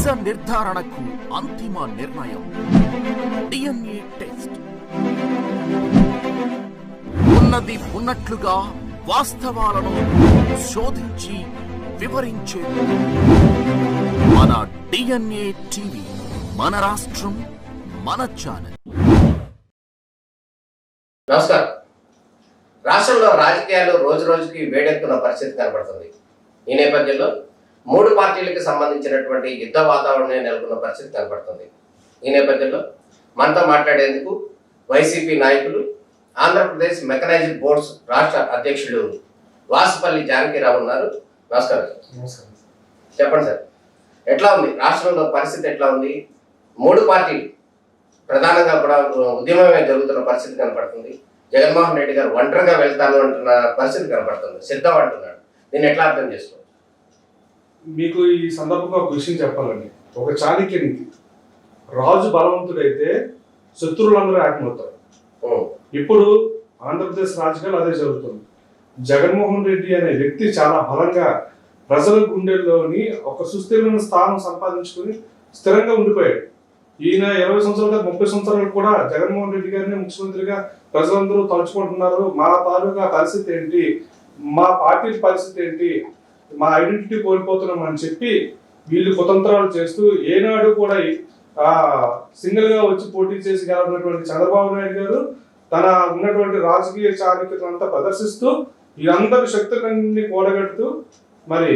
నిజ నిర్ధారణకు అంతిమ నిర్ణయం డిఎన్ఏ టెస్ట్. ఉన్నది ఉన్నట్లుగా వాస్తవాలను శోధించి వివరించే మన డిఎన్ఏ టీవీ, మన రాష్ట్రం, మన ఛానల్. నమస్కారం. రాష్ట్రంలో రాజకీయాలు రోజు రోజుకి వేడెక్కున్న పరిస్థితి కనబడుతుంది. ఈ నేపథ్యంలో 3 పార్టీలకు సంబంధించినటువంటి యుద్ధ వాతావరణం నెలకొన్న పరిస్థితి కనబడుతుంది. ఈ నేపథ్యంలో మనతో మాట్లాడేందుకు వైసీపీ నాయకులు, ఆంధ్రప్రదేశ్ మెకనైజ్డ్ బోర్డ్స్ రాష్ట్ర అధ్యక్షుడు వాసుపల్లి జానకిరావు ఉన్నారు. నమస్కారం. చెప్పండి సార్, ఎట్లా ఉంది రాష్ట్రంలో పరిస్థితి? ఎట్లా ఉంది? 3 పార్టీలు ప్రధానంగా కూడా ఉద్యమమే జరుగుతున్న పరిస్థితి కనపడుతుంది. జగన్మోహన్ రెడ్డి గారు ఒంటరిగా వెళ్తాను అంటున్న పరిస్థితి కనపడుతుంది. సిద్ధం అంటున్నాడు. దీన్ని ఎట్లా అర్థం చేసుకోవాలి? మీకు ఈ సందర్భంగా ఒక విషయం చెప్పాలండి. ఒక చాణక్య నీతి, రాజు బలవంతుడైతే శత్రువులందరూ ఏకమవుతారు. ఇప్పుడు ఆంధ్రప్రదేశ్ రాజకీయాలు అదే జరుగుతుంది. జగన్మోహన్ రెడ్డి అనే వ్యక్తి చాలా బలంగా ప్రజల గుండెల్లోని ఒక సుస్థిరమైన స్థానం సంపాదించుకుని స్థిరంగా ఉండిపోయాడు. ఈయన 20 సంవత్సరాలు 30 సంవత్సరాలు కూడా జగన్మోహన్ రెడ్డి గారిని ముఖ్యమంత్రిగా ప్రజలందరూ తలుచుకుంటున్నారు. మా తాలూకా పరిస్థితి ఏంటి, మా పార్టీ పరిస్థితి ఏంటి, మా ఐడెంటిటీ కోల్పోతున్నాం అని చెప్పి వీళ్ళు కుతంత్రాలు చేస్తూ ఏనాడు కూడా సింగిల్ గా వచ్చి పోటీ చేసి గెలవనటువంటి చంద్రబాబు నాయుడు గారు తన ఉన్నటువంటి రాజకీయ చారిత్రనంతా ప్రదర్శిస్తూ వీళ్ళందరి శక్తులన్నీ కూడగడుతూ మరి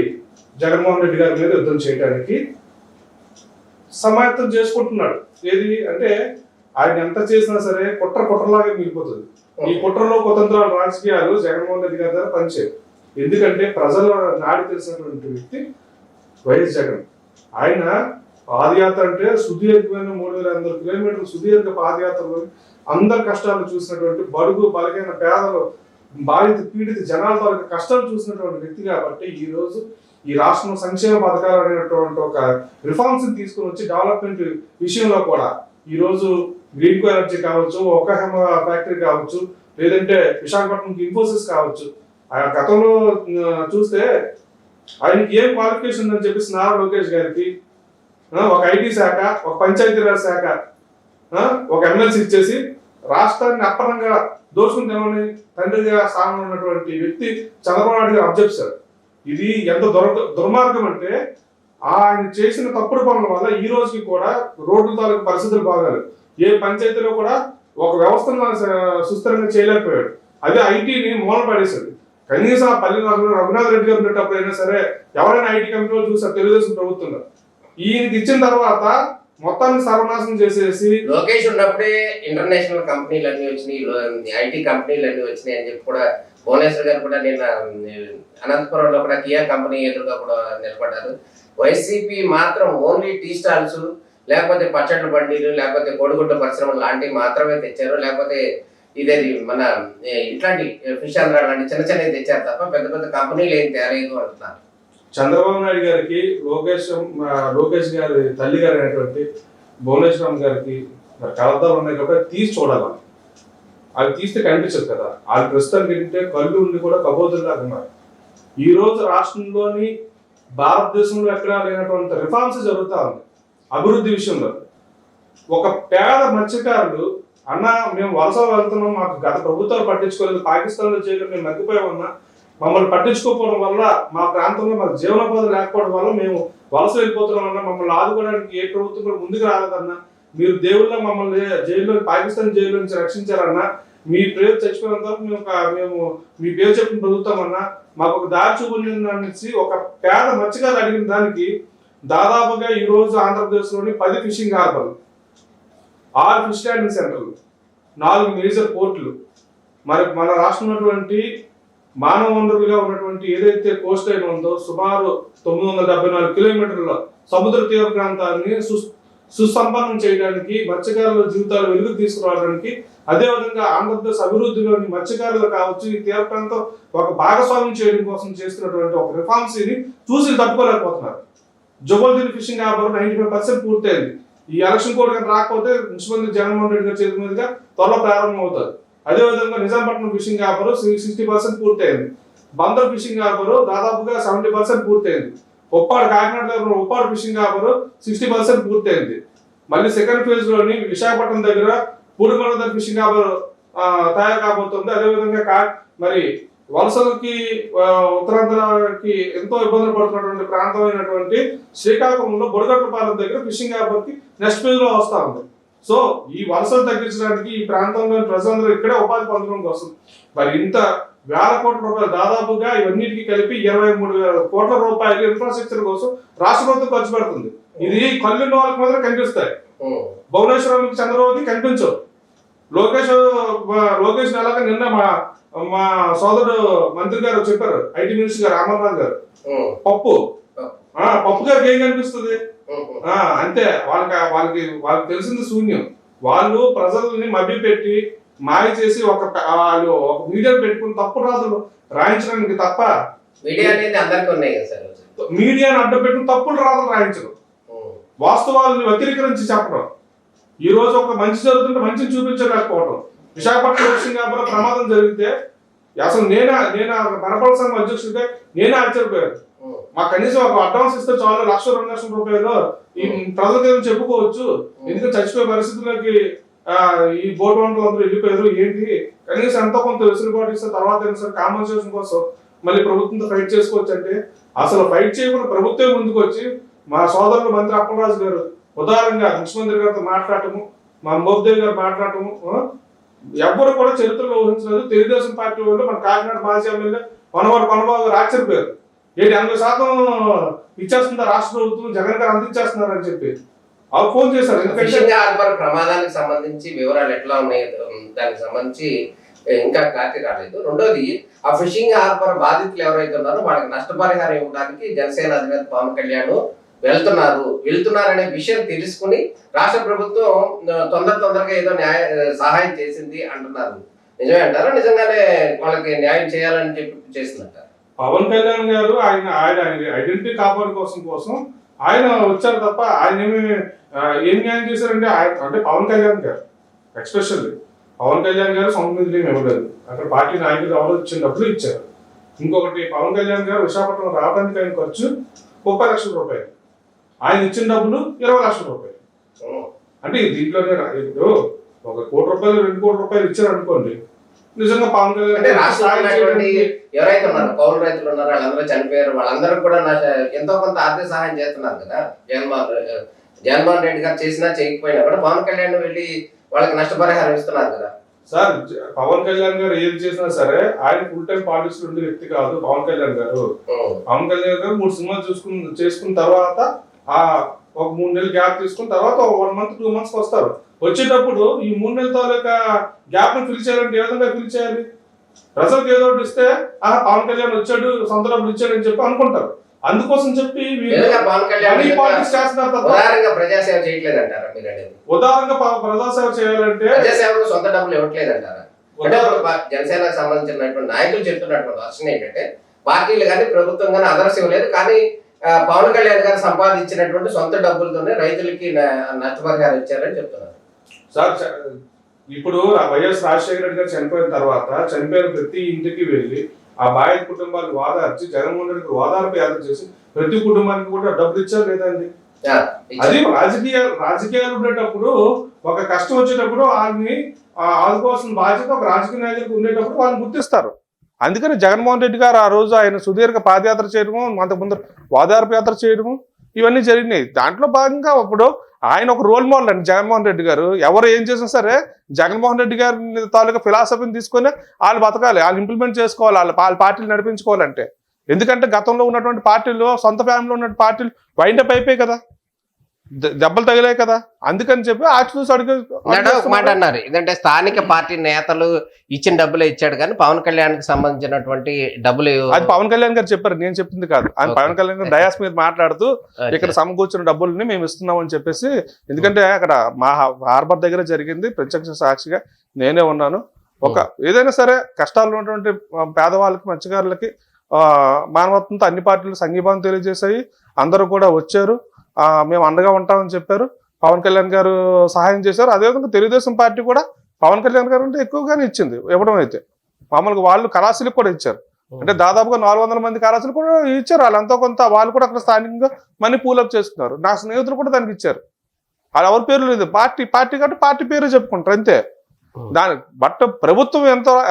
జగన్మోహన్ రెడ్డి గారి మీద యుద్ధం చేయడానికి సమాయత్తం చేసుకుంటున్నాడు. ఏది అంటే ఆయన ఎంత చేసినా సరే కుట్రలాగా మిగిలిపోతుంది. ఈ కుట్రలో కుతంత్రాల రాజకీయాలు జగన్మోహన్ రెడ్డి గారి దగ్గర పనిచేయవు. ఎందుకంటే ప్రజల నాడి తెలిసినటువంటి వ్యక్తి వైఎస్ జగన్. ఆయన పాదయాత్ర అంటే సుదీర్ఘమైన 3500 కిలోమీటర్ల సుదీర్ఘ పాదయాత్రలో అందరి కష్టాలు చూసినటువంటి, బడుగు బలగైన పేదలు, బాధిత పీడిత జనాల తాలూకు కష్టాలు చూసినటువంటి వ్యక్తి కాబట్టి ఈ రోజు ఈ రాష్ట్రం సంక్షేమ పథకాలు అనేటువంటి ఒక రిఫార్మ్స్ తీసుకుని వచ్చి డెవలప్మెంట్ విషయంలో కూడా ఈ రోజు గ్రీన్ కో ఎనర్జీ కావచ్చు, ఒక్కహెమ ఫ్యాక్టరీ కావచ్చు, లేదంటే విశాఖపట్నంకి ఇన్ఫోసిస్ కావచ్చు, ఆ గతంలో చూస్తే ఆయనకి ఏం క్వాలిఫికేషన్ ఉందని చెప్పేసి నారా లోకేష్ గారికి ఒక ఐటీ శాఖ, ఒక పంచాయతీరాజ్ శాఖ, ఒక ఎమ్మెల్సీ ఇచ్చేసి రాష్ట్రాన్ని అప్పనంగా దోచుకుని తెలవని తండ్రిగా స్థానంలో ఉన్నటువంటి వ్యక్తి చంద్రబాబు నాయుడు గారు అబ్జెక్ట్. ఇది ఎంత దుర్మార్గం అంటే ఆయన చేసిన తప్పుడు పనుల వల్ల ఈ రోజుకి కూడా రోడ్ల తాలూకు పరిస్థితులు బాగాలేదు. ఏ పంచాయతీలో కూడా ఒక వ్యవస్థను సుస్థిరంగా చేయలేకపోయాడు. అదే ఐటీని మూల పడేశాడు. కనీసం ఆ పల్లె రఘునాథ్ రెడ్డి గారు ఉండేటప్పుడు అయినా సరే ఎవరైనా ఐటీ కంపెనీలో చూసారు తెలుగుదేశం ప్రభుత్వంలో. ఈయనకి ఇచ్చిన తర్వాత మొత్తాన్ని సర్వనాశనం చేసేసి లోకేష్ ఉన్నప్పుడే ఇంటర్నేషనల్ కంపెనీలు అన్ని వచ్చినాయి, ఐటీ కంపెనీలు అన్ని వచ్చినాయి అని చెప్పి కూడా భువనేశ్వర్ గారు కూడా నిన్న అనంతపురంలో కూడా కియా కంపెనీ ఎదురుగా కూడా నిలబడ్డారు. వైసీపీ మాత్రం ఓన్లీ టీ స్టాల్స్, లేకపోతే పచ్చళ్ళ బండిలు, లేకపోతే కోడిగుడ్డ పరిశ్రమలు లాంటివి మాత్రమే తెచ్చారు. లేకపోతే ఇదేది మన ఇట్లాంటి ఫిష్ ఆంధ్ర లాంటి చిన్న చిన్నవి తెచ్చారు తప్ప పెద్ద పెద్ద కంపెనీలు ఏం తేలేదు అంటున్నారు. చంద్రబాబు నాయుడు గారికి లోకేష్ గారి తల్లి గారు అయినటువంటి భువనేశ్వరం గారికి కలద్దాలు ఉన్నాయి కాబట్టి తీసి చూడాలి. అవి తీస్తే కనిపించదు కదా. వాళ్ళు ప్రస్తుతానికి ఏంటంటే కళ్ళు ఉండి కూడా కబోదుల్లాగా ఉన్నారు. ఈ రోజు రాష్ట్రంలోని భారతదేశంలో ఎక్కడా లేనటువంటి రిఫార్మ్స్ జరుగుతూ ఉంది అభివృద్ధి విషయంలో. ఒక పేద మత్స్యకారులు అన్న మేము వలస వెళ్తున్నాం, మాకు గత ప్రభుత్వాలు పట్టించుకోలేదు, పాకిస్తాన్లో చేయలేదు, మేము మగ్గిపోయామన్నా, మమ్మల్ని పట్టించుకోకపోవడం వల్ల మా ప్రాంతంలో మాకు జీవనోపాధి లేకపోవడం వల్ల మేము వలస వెళ్ళిపోతున్నామన్నా, మమ్మల్ని ఆదుకోవడానికి ఏ ప్రభుత్వం కూడా ముందుకు రాలేదన్నా, మీరు దేవుళ్ళ మమ్మల్ని జైల్లో పాకిస్తాన్ జైల్లో నుంచి రక్షించారన్నా, మీ పేరు చచ్చిపోయినంత వరకు మేము మీ పేరు చెప్పిన ప్రభుత్వమన్నా, మాకు ఒక దారి చూపించి ఒక పేద మత్స్యకారులు అడిగిన దానికి దాదాపుగా ఈ రోజు ఆంధ్రప్రదేశ్లోని 10 ఫిషింగ్ హార్బర్లు, 6 ఫిష్ ల్యాండింగ్ సెంటర్లు, 4 మేజర్ పోర్టులు, మరి మన రాష్ట్రంలో ఉన్నటువంటి మానవ వనరులుగా ఉన్నటువంటి ఏదైతే కోస్ట్ లైన్ ఉందో సుమారు 974 కిలోమీటర్ల సముద్ర తీర ప్రాంతాన్ని సుసంపన్నం చేయడానికి, మత్స్యకారుల జీవితాలు వెలుగు తీసుకురావడానికి, అదేవిధంగా ఆంధ్రప్రదేశ్ అభివృద్ధిలోని మత్స్యకారులు కావచ్చు ఈ తీర ప్రాంతం ఒక భాగస్వామ్యం చేయడం కోసం చేస్తున్నటువంటి ఒక రిఫార్మ్స్ ని చూసి తట్టుకోలేకపోతున్నారు. జబల్దీన్ ఫిషింగ్ హార్బర్ 95% పూర్తయింది. ఈ ఎలక్షన్ కోడ్ కానీ రాకపోతే ముఖ్యమంత్రి జగన్మోహన్ రెడ్డి గారి చేతి మీదుగా త్వరలో ప్రారంభం అవుతుంది. అదేవిధంగా నిజాంపట్నం ఫిషింగ్ హార్బర్ 60% పూర్తయింది. బందర్ ఫిషింగ్ హార్బర్ దాదాపుగా 70% పూర్తయింది. ఉప్పాడు కాకినాడ దగ్గర ఉప్పాడు ఫిషింగ్ హార్బర్ 60% పూర్తయింది. మళ్ళీ సెకండ్ ఫేజ్ లోని విశాఖపట్నం దగ్గర పూడిమల ఫిషింగ్ హార్బర్ తయారు కాబోతుంది. అదేవిధంగా మరి వలసలకి ఉత్తరాంధ్రకి ఎంతో ఇబ్బందులు పడుతున్నటువంటి ప్రాంతమైనటువంటి శ్రీకాకుళంలో బుడగట్లపాలెం దగ్గర ఫిషింగ్ హార్బర్ కి నెక్స్ట్ ఫేజ్ లో వస్తా ఉంది. సో ఈ వలసలు తగ్గించడానికి ఈ ప్రాంతంలోని ప్రజలందరూ ఇక్కడే ఉపాధి పొందడం కోసం మరి ఇంత వేల కోట్ల రూపాయలు దాదాపుగా ఇవన్నిటికీ కలిపి 23,000 కోట్ల రూపాయలు ఇన్ఫ్రాస్ట్రక్చర్ కోసం రాష్ట్ర ప్రభుత్వం ఖర్చు పెడుతుంది. ఇది కళ్ళు వాళ్ళకి మాత్రం కనిపిస్తాయి, భువనేశ్వరంకి చంద్రబాబుకి కనిపించవు. లోకేష్ ఎలాగా నిన్న మా సోదరుడు మంత్రి గారు చెప్పారు, ఐటీ మినిస్టర్ గారు అమర్నాథ్ గారు, పప్పు గారికి ఏం కనిపిస్తుంది? అంతే, వాళ్ళకి తెలిసింది శూన్యం. వాళ్ళు ప్రజల్ని మభ్యపెట్టి మాయ చేసి వాళ్ళు ఒక మీడియా పెట్టుకుని తప్పుడు రాతలు రాయించడానికి తప్ప మీడియాని అడ్డం పెట్టుకుని తప్పుడు రాతలు రాయించడం, వాస్తవాలను వక్రీకరించి చెప్పడం. ఈ రోజు ఒక మంచి జరుగుతుంటే మంచిని చూపించలేకపోవడం. విశాఖపట్నం ఫిషింగ్ హార్బర్ ప్రమాదం జరిగితే అసలు నేను వనపర్ల సంఘం అధ్యక్షుడిగా నేనే ఆశ్చర్యపోయాను. మాకు కనీసం ఒక అడ్వాన్స్ ఇస్తే చాలు, 1,00,000 2 లక్షల రూపాయలు ఈ ప్రజలకు చెప్పుకోవచ్చు. ఎందుకంటే చచ్చిపోయే పరిస్థితులకి ఈ బోట్ వంటలు అందరూ వెళ్ళిపోయారు. ఏంటి కనీసం ఎంతో కొంత వెసులుబాటు ఇస్తే తర్వాత సార్ కాంపన్సేషన్ కోసం మళ్ళీ ప్రభుత్వంతో ఫైట్ చేసుకోవచ్చు. అంటే అసలు ఫైట్ చేయకుండా ప్రభుత్వం ముందుకు వచ్చి మా సోదరులు మంత్రి అప్పలరాజు గారు ఉదారంగా ముఖ్యమంత్రి గారితో మాట్లాడటము, మా మోబ్దేవ్ గారు మాట్లాడటము, ఎవ్వరు కూడా చరిత్రలో ఊహించలేదు. తెలుగుదేశం పార్టీ వాళ్ళు మన కాకినాడ మాజీ ఎమ్మెల్యే కొనబాబు గారు ఆశ్చర్యపోయారు. 80% ఇచ్చేస్తుందా రాష్ట్ర ప్రభుత్వం, జగన్ గారు అందించేస్తున్నారు అని చెప్పి వాళ్ళు ఫోన్ చేశారు. ఫిషింగ్ హార్బర్ ప్రమాదానికి సంబంధించి వివరాలు ఎట్లా ఉన్నాయి దానికి సంబంధించి ఇంకా క్లారిటీ రాలేదు. రెండోది, ఆ ఫిషింగ్ హార్బర్ బాధితులు ఎవరైతే ఉన్నారో వాళ్ళకి నష్టపరిహారం ఇవ్వడానికి జనసేన అధినేత పవన్ కళ్యాణ్ వెళ్తున్నారనే విషయం తెలుసుకుని రాష్ట్ర ప్రభుత్వం తొందరగా ఏదో సహాయం చేసింది అంటున్నారు. నిజమే అంటారా? నిజంగానే వాళ్ళకి న్యాయం చేయాలని చెప్పి చేస్తున్నట్టు పవన్ కళ్యాణ్ గారు ఆయన ఐడెంటిటీ కాపాడు కోసం ఆయన వచ్చారు తప్ప ఆయన ఏం న్యాయం చేశారంటే అంటే పవన్ కళ్యాణ్ గారు ఎక్స్పెషల్లీ పవన్ కళ్యాణ్ గారు సొంత నిధులు ఏమి ఇవ్వలేదు. అక్కడ పార్టీ నాయకులు ఎవరు ఇచ్చినప్పుడు ఇచ్చారు. ఇంకొకటి, పవన్ కళ్యాణ్ గారు విశాఖపట్నం రావడానికి ఆయన ఖర్చు 30 లక్షల రూపాయలు, ఆయన ఇచ్చిన డబ్బులు 20 లక్షల రూపాయలు. అంటే దీంట్లోనే ఇప్పుడు 1 కోటి రూపాయలు 2 కోట్ల రూపాయలు ఇచ్చారు అనుకోండి, నిజంగా పవన్ కళ్యాణ్ ఎవరైతే ఉన్నారు కౌలు రైతులు ఉన్నారు వాళ్ళందరూ చనిపోయారు, వాళ్ళందరూ కూడా ఎంతో కొంత ఆర్థిక సహాయం చేస్తున్నారు కదా. జగన్మోహన్ రెడ్డి గారు చేసినా చేయకపోయినా కూడా పవన్ కళ్యాణ్ వెళ్ళి వాళ్ళకి నష్టపరిహారం ఇస్తున్నారు కదా. సార్, పవన్ కళ్యాణ్ గారు ఏం చేసినా సరే ఆయన ఫుల్ టైం పాలిటిక్స్ ఉండే వ్యక్తి కాదు పవన్ కళ్యాణ్ గారు. పవన్ కళ్యాణ్ గారు 3 సినిమాలు చేసుకున్న తర్వాత ఒక 3 నెలలు గ్యాప్ తీసుకున్న తర్వాత 1 మంత్ 2 మంత్స్ వస్తారు. వచ్చేటప్పుడు ఈ 3 నెలల తాలూకా గ్యాప్ ని ఫిల్ చేయాలంటే ఏ విధంగా ఫిల్ చేయాలి? ప్రజలకు ఏదో ఒకటి ఇస్తే పవన్ కళ్యాణ్ వచ్చాడు, సొంత డబ్బులు ఇచ్చాడు అని చెప్పి అనుకుంటారు. అందుకోసం చెప్పి ఉదారంగా ప్రజాసేవ చేయట్లేదంటారా? ఉదారంగా ప్రజాసేవ చేయాలంటే ప్రజాసేవకు సొంత డబ్బులు ఇవ్వట్లేదంటారా? జనసేనకు సంబంధించినటువంటి నాయకులు చెప్తున్నటువంటి వర్షన్ ఏంటంటే పార్టీలు కానీ ప్రభుత్వం కానీ అదర్స్ ఇవ్వలేదు, కానీ పవన్ కళ్యాణ్ గారు సంపాదించినటువంటి సొంత డబ్బులతోనే రైతులకి నష్టపరిహారం ఇచ్చారని చెప్తున్నారు. సార్, ఇప్పుడు వైఎస్ రాజశేఖర రెడ్డి గారు చనిపోయిన తర్వాత చనిపోయిన ప్రతి ఇంటికి వెళ్ళి ఆ బాధిత కుటుంబాన్ని వాదార్చి జగన్మోహన్ రెడ్డి వాదార్పు యాత్ర చేసి ప్రతి కుటుంబానికి కూడా డబ్బులు ఇచ్చారు లేదండి? అది రాజకీయాలు ఉండేటప్పుడు ఒక కష్టం వచ్చేటప్పుడు వాళ్ళని ఆదుకోవాల్సిన బాధ్యత ఒక రాజకీయ నాయకులకు ఉండేటప్పుడు వాళ్ళని గుర్తిస్తారు. అందుకని జగన్మోహన్ రెడ్డి గారు ఆ రోజు ఆయన సుదీర్ఘ పాదయాత్ర చేయడము, అంతకుముందు వాదార్పు యాత్ర చేయడము ఇవన్నీ జరిగినాయి. దాంట్లో భాగంగా ఇప్పుడు ఆయన ఒక రోల్ మోడల్ అండి జగన్మోహన్ రెడ్డి గారు. ఎవరు ఏం చేసినా సరే జగన్మోహన్ రెడ్డి గారి తాలూకా ఫిలాసఫీని తీసుకొని వాళ్ళు బతకాలి, వాళ్ళు ఇంప్లిమెంట్ చేసుకోవాలి, వాళ్ళ పార్టీలు నడిపించుకోవాలంటే. ఎందుకంటే గతంలో ఉన్నటువంటి పార్టీలు, సొంత ఫ్యామిలీలో ఉన్న పార్టీలు వైండప్ అయిపోయాయి కదా, దెబ్బలు తగిలాయి కదా. అందుకని చెప్పి మాట అన్నారు ఏంటంటే స్థానిక పార్టీ నేతలు ఇచ్చిన డబ్బులే ఇచ్చాడు కానీ పవన్ కళ్యాణ్ కి సంబంధించినటువంటి డబ్బులు అది పవన్ కళ్యాణ్ గారు చెప్పారు, నేను చెప్పింది కాదు. ఆయన పవన్ కళ్యాణ్ గారు డయాస్ మీద మాట్లాడుతూ ఇక్కడ సమకూర్చిన డబ్బుల్ని మేము ఇస్తున్నాం అని చెప్పేసి, ఎందుకంటే అక్కడ మా హార్బర్ దగ్గర జరిగింది, ప్రత్యక్ష సాక్షిగా నేనే ఉన్నాను. ఏదైనా సరే కష్టాలు ఉన్నటువంటి పేదవాళ్ళకి మత్స్యకారులకి మానవత్వంతో అన్ని పార్టీలు సంఘీభావం తెలియజేశాయి. అందరూ కూడా వచ్చారు, మేము అండగా ఉంటామని చెప్పారు. పవన్ కళ్యాణ్ గారు సహాయం చేశారు. అదేవిధంగా తెలుగుదేశం పార్టీ కూడా పవన్ కళ్యాణ్ గారు అంటే ఎక్కువగానే ఇచ్చింది. ఇవ్వడం అయితే మామూలుగా వాళ్ళు కళాశీలకు కూడా ఇచ్చారు. అంటే దాదాపుగా 400 మంది కారాసులు కూడా ఇచ్చారు. వాళ్ళు ఎంతో కొంత వాళ్ళు కూడా అక్కడ స్థానికంగా మనీ పూలప్ చేసుకున్నారు. నా స్నేహితులు కూడా దానికి ఇచ్చారు. వాళ్ళు ఎవరి పేరు లేదు, పార్టీ కాబట్టి పార్టీ పేరు చెప్పుకుంటారు అంతే. బట్ ప్రభుత్వం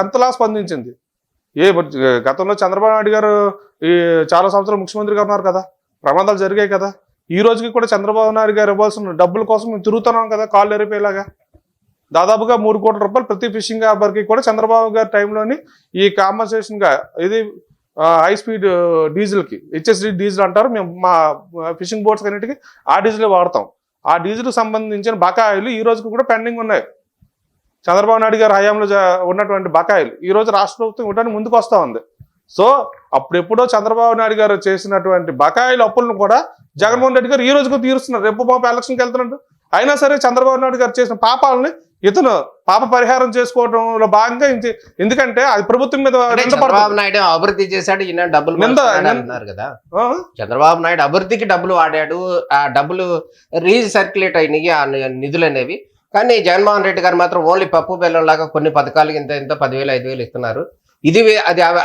ఎంతలా స్పందించింది. గతంలో చంద్రబాబు నాయుడు గారు ఈ చాలా సంవత్సరాలు ముఖ్యమంత్రిగా ఉన్నారు కదా, ప్రమాదాలు జరిగాయి కదా. ఈ రోజుకి కూడా చంద్రబాబు నాయుడు గారు ఇవ్వాల్సిన డబ్బుల కోసం మేము తిరుగుతున్నాం కదా, కాళ్ళు ఎరిపోయేలాగా. దాదాపుగా 3 కోట్ల రూపాయలు ప్రతి ఫిషింగ్ హార్బర్కి కూడా చంద్రబాబు గారి టైంలోని ఈ కాంపన్సేషన్గా ఇది హై స్పీడ్ డీజిల్కి హెచ్ఎస్డి డీజిల్ అంటారు, మేము మా ఫిషింగ్ బోట్స్ అన్నిటికీ ఆ డీజిలే వాడతాం. ఆ డీజిల్కి సంబంధించిన బకాయిలు ఈ రోజుకి కూడా పెండింగ్ ఉన్నాయి. చంద్రబాబు నాయుడు గారి హయాంలో ఉన్నటువంటి బకాయిలు ఈ రోజు రాష్ట్ర ప్రభుత్వం ఇవ్వడానికి ముందుకు వస్తూ ఉంది. సో అప్పుడెప్పుడో చంద్రబాబు నాయుడు గారు చేసినటువంటి బకాయిల అప్పులను కూడా జగన్మోహన్ రెడ్డి గారు ఈ రోజుకు తీరుస్తున్నారు. రేపు పాప ఎలక్షన్కి వెళ్తున్నట్టు అయినా సరే చంద్రబాబు నాయుడు గారు చేసిన పాపాలని ఇతను పాప పరిహారం చేసుకోవడంలో భాగంగా ఎందుకంటే అది ప్రభుత్వం మీద చంద్రబాబు నాయుడు అభివృద్ధి చేశాడు, ఈయన డబ్బులు అంటున్నారు కదా. చంద్రబాబు నాయుడు అభివృద్ధికి డబ్బులు వాడాడు, ఆ డబ్బులు రీసర్క్యులేట్ అయినాయి ఆ నిధులు అనేవి. కానీ జగన్మోహన్ రెడ్డి గారు మాత్రం ఓన్లీ పప్పు బెల్లం లాగా కొన్ని పథకాలకి ఇంత 10,000 5,000 ఇస్తున్నారు.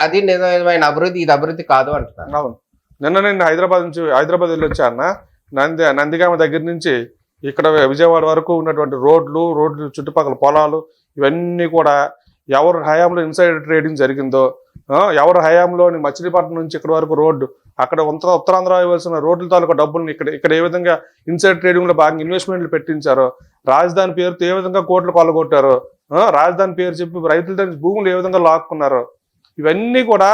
అది నిజమైన అభివృద్ధి, ఇది అభివృద్ధి కాదు అంటున్నారు. అవును, నేను హైదరాబాద్ వెళ్ళి వచ్చా అన్న. నందిగామ దగ్గర నుంచి ఇక్కడ విజయవాడ వరకు ఉన్నటువంటి రోడ్లు చుట్టుపక్కల పొలాలు ఇవన్నీ కూడా ఎవరు హయాంలో ఇన్సైడ్ ట్రేడింగ్ జరిగిందో, ఎవరు హయాంలోని మచిలీపట్నం నుంచి ఇక్కడ వరకు రోడ్డు, అక్కడ ఉత్తరాంధ్ర ఇవ్వాల్సిన రోడ్ల తాలూకా డబ్బులను ఇక్కడ ఏ విధంగా ఇన్సైడ్ ట్రేడింగ్ లో భాగంగా ఇన్వెస్ట్మెంట్లు పెట్టించారో, రాజధాని పేరుతో ఏ విధంగా కోట్లు కొల్లగొట్టారో, రాజధాని పేరు చెప్పి రైతుల దగ్గర భూములు ఏ విధంగా లాక్కున్నారో, ఇవన్నీ కూడా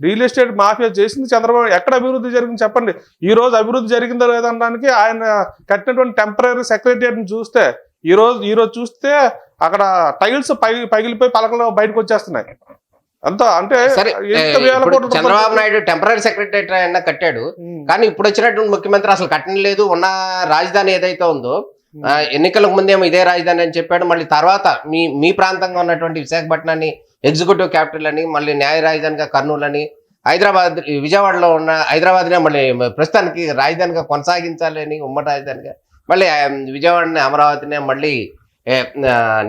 రియల్ ఎస్టేట్ మాఫియా చేసింది చంద్రబాబు. ఎక్కడ అభివృద్ధి జరిగింది చెప్పండి. ఈ రోజు అభివృద్ధి జరిగిందో లేదనడానికి ఆయన కట్టినటువంటి టెంపరీ సెక్రటరియట్ని చూస్తే ఈ రోజు చూస్తే అక్కడ టైల్స్ పగిలిపోయి పలకలు బయటకు వచ్చేస్తున్నాయి. అంతా అంటే చంద్రబాబు నాయుడు టెంపరీ సెక్రటరీ అయినా కట్టాడు, కానీ ఇప్పుడు వచ్చినటువంటి ముఖ్యమంత్రి అసలు కట్టలేదు. ఉన్న రాజధాని ఏదైతే ఉందో ఎన్నికలకు ముందేమో ఇదే రాజధాని అని చెప్పాడు. మళ్ళీ తర్వాత మీ ప్రాంతంగా ఉన్నటువంటి విశాఖపట్నాన్ని ఎగ్జిక్యూటివ్ క్యాపిటల్ అని, మళ్ళీ న్యాయ రాజధానిగా కర్నూలు అని, విజయవాడలో ఉన్న హైదరాబాద్నే మళ్ళీ ప్రస్తుతానికి రాజధానిగా కొనసాగించాలని, ఉమ్మడి రాజధానిగా, మళ్ళీ విజయవాడని అమరావతినే మళ్ళీ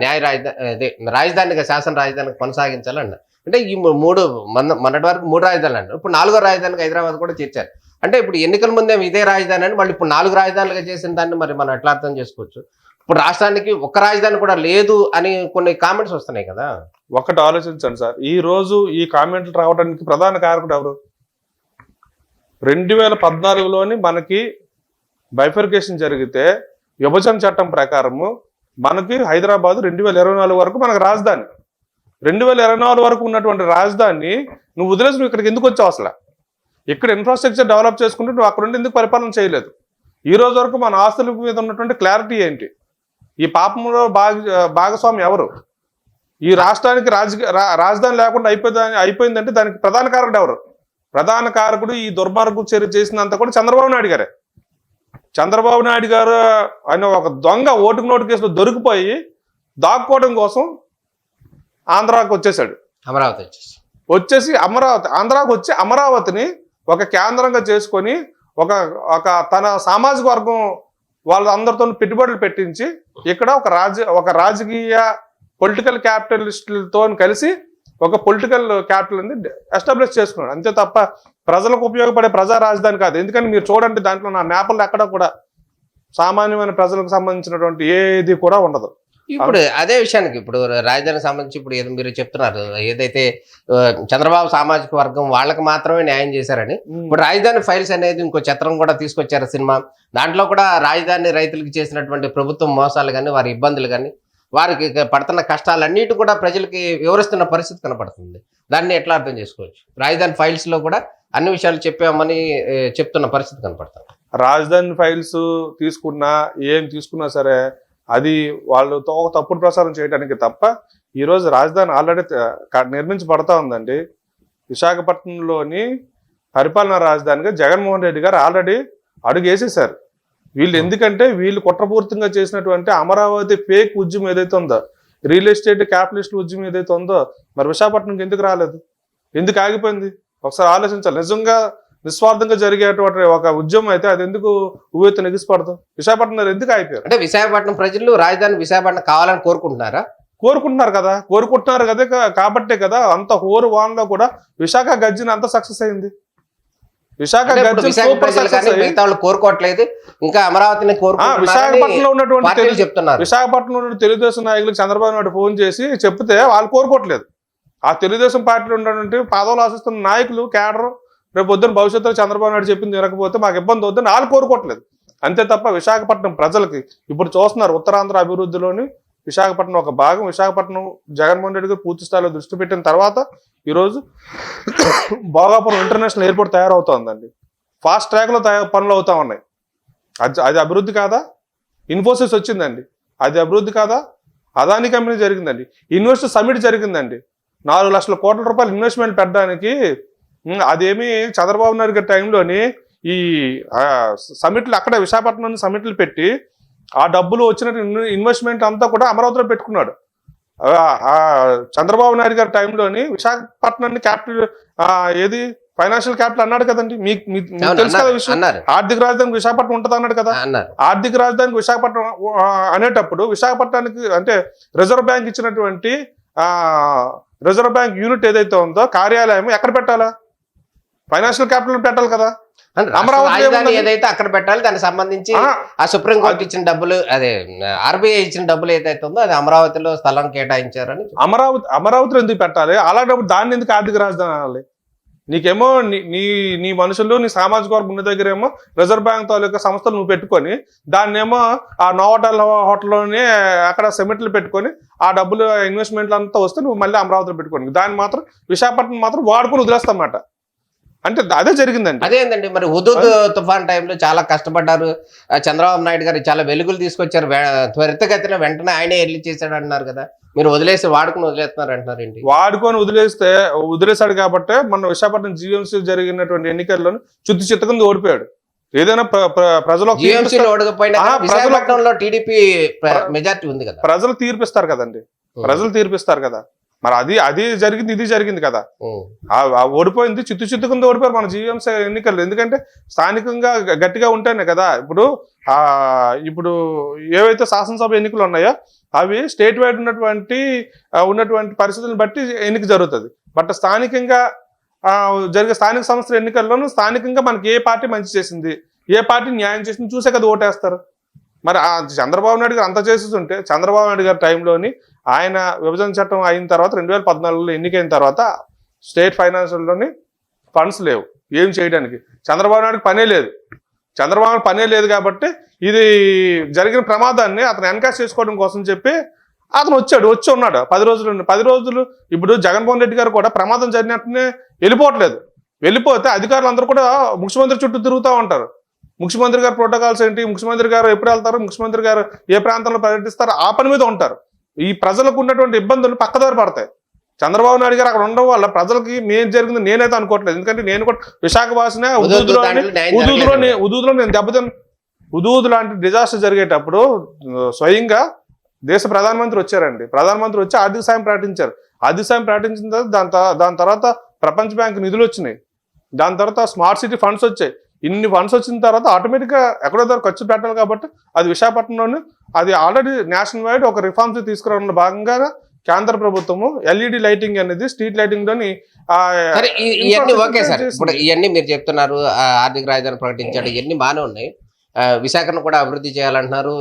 న్యాయ రాజధానిగా శాసన రాజధానిగా కొనసాగించాలన్న. అంటే ఈ మొన్నటి వరకు 3 రాజధానులు అన్నారు. ఇప్పుడు 4వ రాజధానిగా హైదరాబాద్ కూడా చేర్చారు. అంటే ఇప్పుడు ఎన్నికల ముందేమో ఇదే రాజధాని అని మళ్ళీ ఇప్పుడు 4 రాజధానులుగా చేసిన దాన్ని మరి మనం ఎట్లా అర్థం చేసుకోవచ్చు? ఇప్పుడు రాష్ట్రానికి ఒక్క రాజధాని కూడా లేదు అని కొన్ని కామెంట్స్ వస్తున్నాయి కదా. ఒకటి ఆలోచించండి సార్, ఈ రోజు ఈ కామెంట్లు రావడానికి ప్రధాన కారకుడు ఎవరు? 2014లోని మనకి బైఫర్కేషన్ జరిగితే విభజన చట్టం ప్రకారము మనకి హైదరాబాద్ 2024 వరకు మనకు రాజధాని. 2024 వరకు ఉన్నటువంటి రాజధాని నువ్వు వదిలేసి నువ్వు ఇక్కడికి ఎందుకు వచ్చావు? అసలు ఇక్కడ ఇన్ఫ్రాస్ట్రక్చర్ డెవలప్ చేసుకుంటే నువ్వు అక్కడ నుండి ఎందుకు పరిపాలన చేయలేదు? ఈ రోజు వరకు మన ఆస్తుల మీద ఉన్నటువంటి క్లారిటీ ఏంటి? ఈ పాపంలో భాగస్వామి ఎవరు? ఈ రాష్ట్రానికి రాజధాని లేకుండా అయిపోయిందంటే దానికి ప్రధాన కారకుడు ఎవరు? ప్రధాన కారకుడు ఈ దుర్మార్గ చర్య చేసినంత కూడా చంద్రబాబు నాయుడు గారే. చంద్రబాబు నాయుడు గారు ఆయన ఒక దొంగ ఓటుకు నోటు కేసులో దొరికిపోయి దాక్కోవడం కోసం ఆంధ్రాకు వచ్చేసాడు. వచ్చేసి ఆంధ్రాకు వచ్చి అమరావతిని ఒక కేంద్రంగా చేసుకొని ఒక తన సామాజిక వర్గం వాళ్ళందరితో పెట్టుబడులు పెట్టించి ఇక్కడ ఒక రాజకీయ పొలిటికల్ క్యాపిటలిస్టులతో కలిసి ఒక పొలిటికల్ క్యాపిటల్ ఎస్టాబ్లిష్ చేసుకున్నాడు. అంతే తప్ప ప్రజలకు ఉపయోగపడే ప్రజా రాజధాని కాదు. ఎందుకంటే మీరు చూడండి, దాంట్లో నా మ్యాప్లో ఎక్కడ కూడా సామాన్యమైన ప్రజలకు సంబంధించినటువంటి ఏది కూడా ఉండదు. ఇప్పుడు అదే విషయానికి ఇప్పుడు రాజధానికి సంబంధించి ఇప్పుడు మీరు చెప్తున్నారు ఏదైతే చంద్రబాబు సామాజిక వర్గం వాళ్ళకి మాత్రమే న్యాయం చేశారని, ఇప్పుడు రాజధాని ఫైల్స్ అనేది ఇంకో చిత్రం కూడా తీసుకొచ్చారు సినిమా. దాంట్లో కూడా రాజధాని రైతులకు చేసినటువంటి ప్రభుత్వం మోసాలు కానీ, వారి ఇబ్బందులు కానీ, వారికి పడుతున్న కష్టాలన్నిటి కూడా ప్రజలకి వివరిస్తున్న పరిస్థితి కనపడుతుంది. దాన్ని ఎట్లా అర్థం చేసుకోవచ్చు? రాజధాని ఫైల్స్ లో కూడా అన్ని విషయాలు చెప్పామని చెప్తున్న పరిస్థితి కనపడుతుంది. రాజధాని ఫైల్స్ తీసుకున్నా సరే అది వాళ్ళు తప్పుడు ప్రసారం చేయడానికి తప్ప ఈరోజు రాజధాని ఆల్రెడీ నిర్మించబడతా ఉందండి. విశాఖపట్నంలోని పరిపాలనా రాజధానిగా జగన్మోహన్ రెడ్డి గారు ఆల్రెడీ అడుగేసేసారు. ఎందుకంటే వీళ్ళు కుట్రపూర్తిగా చేసినటువంటి అమరావతి ఫేక్ ఉద్యమం ఏదైతే ఉందో, రియల్ ఎస్టేట్ క్యాపిటలిస్ట్ ఉద్యమం ఏదైతే ఉందో, మరి విశాఖపట్నంకి ఎందుకు రాలేదు? ఎందుకు ఆగిపోయింది? ఒకసారి ఆలోచించాలి. నిజంగా నిస్వార్థంగా జరిగేటువంటి ఒక ఉద్యమం అయితే అది ఎందుకు ఉవ్వెత్తు నెగిసిపడదు? విశాఖపట్నం ఎందుకు ఆగిపోయారు? అంటే విశాఖపట్నం ప్రజలు రాజధాని విశాఖపట్నం కావాలని కోరుకుంటున్నారా? కోరుకుంటున్నారు కదా కాబట్టే కదా అంత హోరు వాన్లో కూడా విశాఖ గర్జన అంత సక్సెస్ అయింది. విశాఖ గర్జన సూపర్ సక్సెస్ అయ్యి మిగతా వాళ్ళు కోరుకోవట్లేదు, ఇంకా అమరావతిని విశాఖపట్నంలో ఉన్నటువంటి చెప్తున్నారు. విశాఖపట్నంలో ఉన్న తెలుగుదేశం నాయకులకు చంద్రబాబు నాయుడు ఫోన్ చేసి చెప్తే వాళ్ళు కోరుకోవట్లేదు. ఆ తెలుగుదేశం పార్టీలో ఉన్నటువంటి పదవులు ఆశిస్తున్న నాయకులు కేడర్ రేపు పొద్దున్న భవిష్యత్తులో చంద్రబాబు నాయుడు చెప్పింది వినకపోతే మాకు ఇబ్బంది అవుతుందని వాళ్ళు కోరుకోవట్లేదు. అంతే తప్ప విశాఖపట్నం ప్రజలకి ఇప్పుడు చూస్తున్నారు ఉత్తరాంధ్ర అభివృద్ధిలోని విశాఖపట్నం ఒక భాగం. విశాఖపట్నం జగన్మోహన్ రెడ్డి గారు పూర్తి స్థాయిలో దృష్టి పెట్టిన తర్వాత ఈరోజు భోగాపురం ఇంటర్నేషనల్ ఎయిర్పోర్ట్ తయారవుతోందండి. ఫాస్ట్ ట్రాక్లో పనులు అవుతా ఉన్నాయి. అది అభివృద్ధి కాదా? ఇన్ఫోసిస్ వచ్చిందండి, అది అభివృద్ధి కాదా? అదానీ కంపెనీ జరిగిందండి. ఇన్వెస్టర్ సమిట్ జరిగిందండి. 4 లక్షల కోట్ల రూపాయలు ఇన్వెస్ట్మెంట్ పెట్టడానికి. అదేమి చంద్రబాబు నాయుడు గారి టైంలోని ఈ సమిట్లు అక్కడ విశాఖపట్నం సమిట్లు పెట్టి ఆ డబ్బులు వచ్చిన ఇన్వెస్ట్మెంట్ అంతా కూడా అమరావతిలో పెట్టుకున్నాడు. చంద్రబాబు నాయుడు గారి టైంలోని విశాఖపట్నాన్ని క్యాపిటల్ ఏది ఫైనాన్షియల్ క్యాపిటల్ అన్నాడు కదండి. మీకు తెలుసు కదా విషయం. ఆర్థిక రాజధానికి విశాఖపట్నం ఉంటుంది అన్నాడు కదా. ఆర్థిక రాజధానికి విశాఖపట్నం అనేటప్పుడు విశాఖపట్నానికి అంటే రిజర్వ్ బ్యాంక్ ఇచ్చినటువంటి రిజర్వ్ బ్యాంక్ యూనిట్ ఏదైతే ఉందో కార్యాలయం ఎక్కడ పెట్టాలా? ఫైనాన్షియల్ క్యాపిటల్ పెట్టాలి కదా. అమరావతి ఏదైతే అక్కడ పెట్టాలి, దానికి సంబంధించి ఆ సుప్రీంకోర్టు ఇచ్చిన డబ్బులు, అదే ఆర్బీఐ ఇచ్చిన డబ్బులు ఏదైతే ఉందో అది అమరావతిలో స్థలం కేటాయించారని. అమరావతిలో ఎందుకు పెట్టాలి? అలాంటప్పుడు దాన్ని ఎందుకు ఆర్థిక రాజధాని అనాలి? నీకేమో నీ మనుషులు నీ సామాజిక వర్గం ఉన్న దగ్గర ఏమో రిజర్వ్ బ్యాంక్ తాలూకా సంస్థలు నువ్వు పెట్టుకొని దాన్నేమో ఆ నోవాటల్ హోటల్లోనే అక్కడ సిమెంట్లు పెట్టుకొని ఆ డబ్బులు ఇన్వెస్ట్మెంట్లు అంతా వస్తే నువ్వు మళ్ళీ అమరావతిలో పెట్టుకోండి. దాన్ని మాత్రం విశాఖపట్నం మాత్రం వాడుకొని వదిలేస్తామన్నమాట. అంటే అదే జరిగిందండి. అదేందండి మరి హుదూద్ తుఫాన్ టైంలో చాలా కష్టపడ్డారు. చంద్రబాబు నాయుడు గారు చాలా వెలుగులు తీసుకొచ్చారు. త్వరితగతిన వెంటనే ఆయనే ఎల్లి చేశాడు అన్నారు కదా. మీరు వదిలేసి వాడుకొని వదిలేస్తున్నారు అంటున్నారు ఏంటి? వాడుకొని వదిలేశాడు కాబట్టి మన విశాఖపట్నం జీవీఎంసీ జరిగినటువంటి ఎన్నికల్లో చిత్తకుండా ఓడిపోయాడు. ఏదైనా ప్రజలు టీడీపీ మెజార్టీ ఉంది కదా, ప్రజలు తీర్పిస్తారు కదండి. ప్రజలు తీర్పిస్తారు కదా. మరి అది జరిగింది, ఇది జరిగింది కదా. ఓడిపోయింది చిత్తుకుంది ఓడిపోయారు మన జీవీఎంసీ ఎన్నికలు. ఎందుకంటే స్థానికంగా గట్టిగా ఉంటేనే కదా. ఇప్పుడు ఏవైతే శాసనసభ ఎన్నికలు ఉన్నాయో అవి స్టేట్ వైడ్ ఉన్నటువంటి పరిస్థితులను బట్టి ఎన్నిక జరుగుతుంది. బట్ స్థానికంగా జరిగే స్థానిక సంస్థల ఎన్నికల్లోనూ స్థానికంగా మనకి ఏ పార్టీ మంచి చేసింది, ఏ పార్టీ న్యాయం చేసింది చూసే కదా ఓటేస్తారు. మరి చంద్రబాబు నాయుడు గారు అంత చేస్తుంటే చంద్రబాబు నాయుడు గారి టైంలోని ఆయన విభజన చట్టం అయిన తర్వాత 2014లో ఎన్నికైన తర్వాత స్టేట్ ఫైనాన్షియల్లోని ఫండ్స్ లేవు ఏం చేయడానికి. చంద్రబాబు నాయుడుకి పనే లేదు కాబట్టి ఇది జరిగిన ప్రమాదాన్ని అతను ఎన్కాష్ చేసుకోవడం కోసం చెప్పి అతను వచ్చి ఉన్నాడు 10 రోజులు. ఇప్పుడు జగన్మోహన్ రెడ్డి గారు కూడా ప్రమాదం జరిగినట్టునే వెళ్ళిపోతే అధికారులు అందరూ కూడా ముఖ్యమంత్రి చుట్టూ తిరుగుతూ ఉంటారు. ముఖ్యమంత్రి గారు ప్రోటోకాల్స్ ఏంటి, ముఖ్యమంత్రి గారు ఎప్పుడు వెళ్తారు, ముఖ్యమంత్రి గారు ఏ ప్రాంతంలో పర్యటిస్తారు, ఆ పని మీద ఉంటారు. ఈ ప్రజలకు ఉన్నటువంటి ఇబ్బందులు పక్కదారి పడతాయి. చంద్రబాబు నాయుడు గారు అక్కడ ఉండడం వల్ల ప్రజలకి మేం జరిగింది నేనైతే అనుకోవట్లేదు. ఎందుకంటే నేను కూడా విశాఖ వాసినే. ఉదూదులో నేను దెబ్బతిన్న. ఉదూదు లాంటి డిజాస్టర్ జరిగేటప్పుడు స్వయంగా దేశ ప్రధానమంత్రి వచ్చారండి. ప్రధానమంత్రి వచ్చి ఆర్థిక సాయం ప్రకటించారు. ఆర్థిక సాయం ప్రకటించిన తర్వాత దాని తర్వాత ప్రపంచ బ్యాంక్ నిధులు వచ్చినాయి. దాని తర్వాత స్మార్ట్ సిటీ ఫండ్స్ వచ్చాయి. ఇన్ని ఫండ్స్ వచ్చిన తర్వాత ఆటోమేటిక్గా ఎక్కడో దగ్గర ఖర్చు పెట్టాలి కాబట్టి అది విశాఖపట్నంలోనే అది ఆల్రెడీ నేషనల్ వైడ్ ఒక రిఫార్మ్స్ తీసుకురావడంలో భాగంగా కేంద్ర ప్రభుత్వము ఎల్ఈడి లైటింగ్ అనేది స్ట్రీట్ లైటింగ్ లోని ఇవన్నీ మీరు చెప్తున్నారు. ఆర్థిక రాజధాని ప్రకటించాడు, ఇవన్నీ బాగానే ఉన్నాయి. విశాఖను కూడా అభివృద్ధి చేయాలన్నారు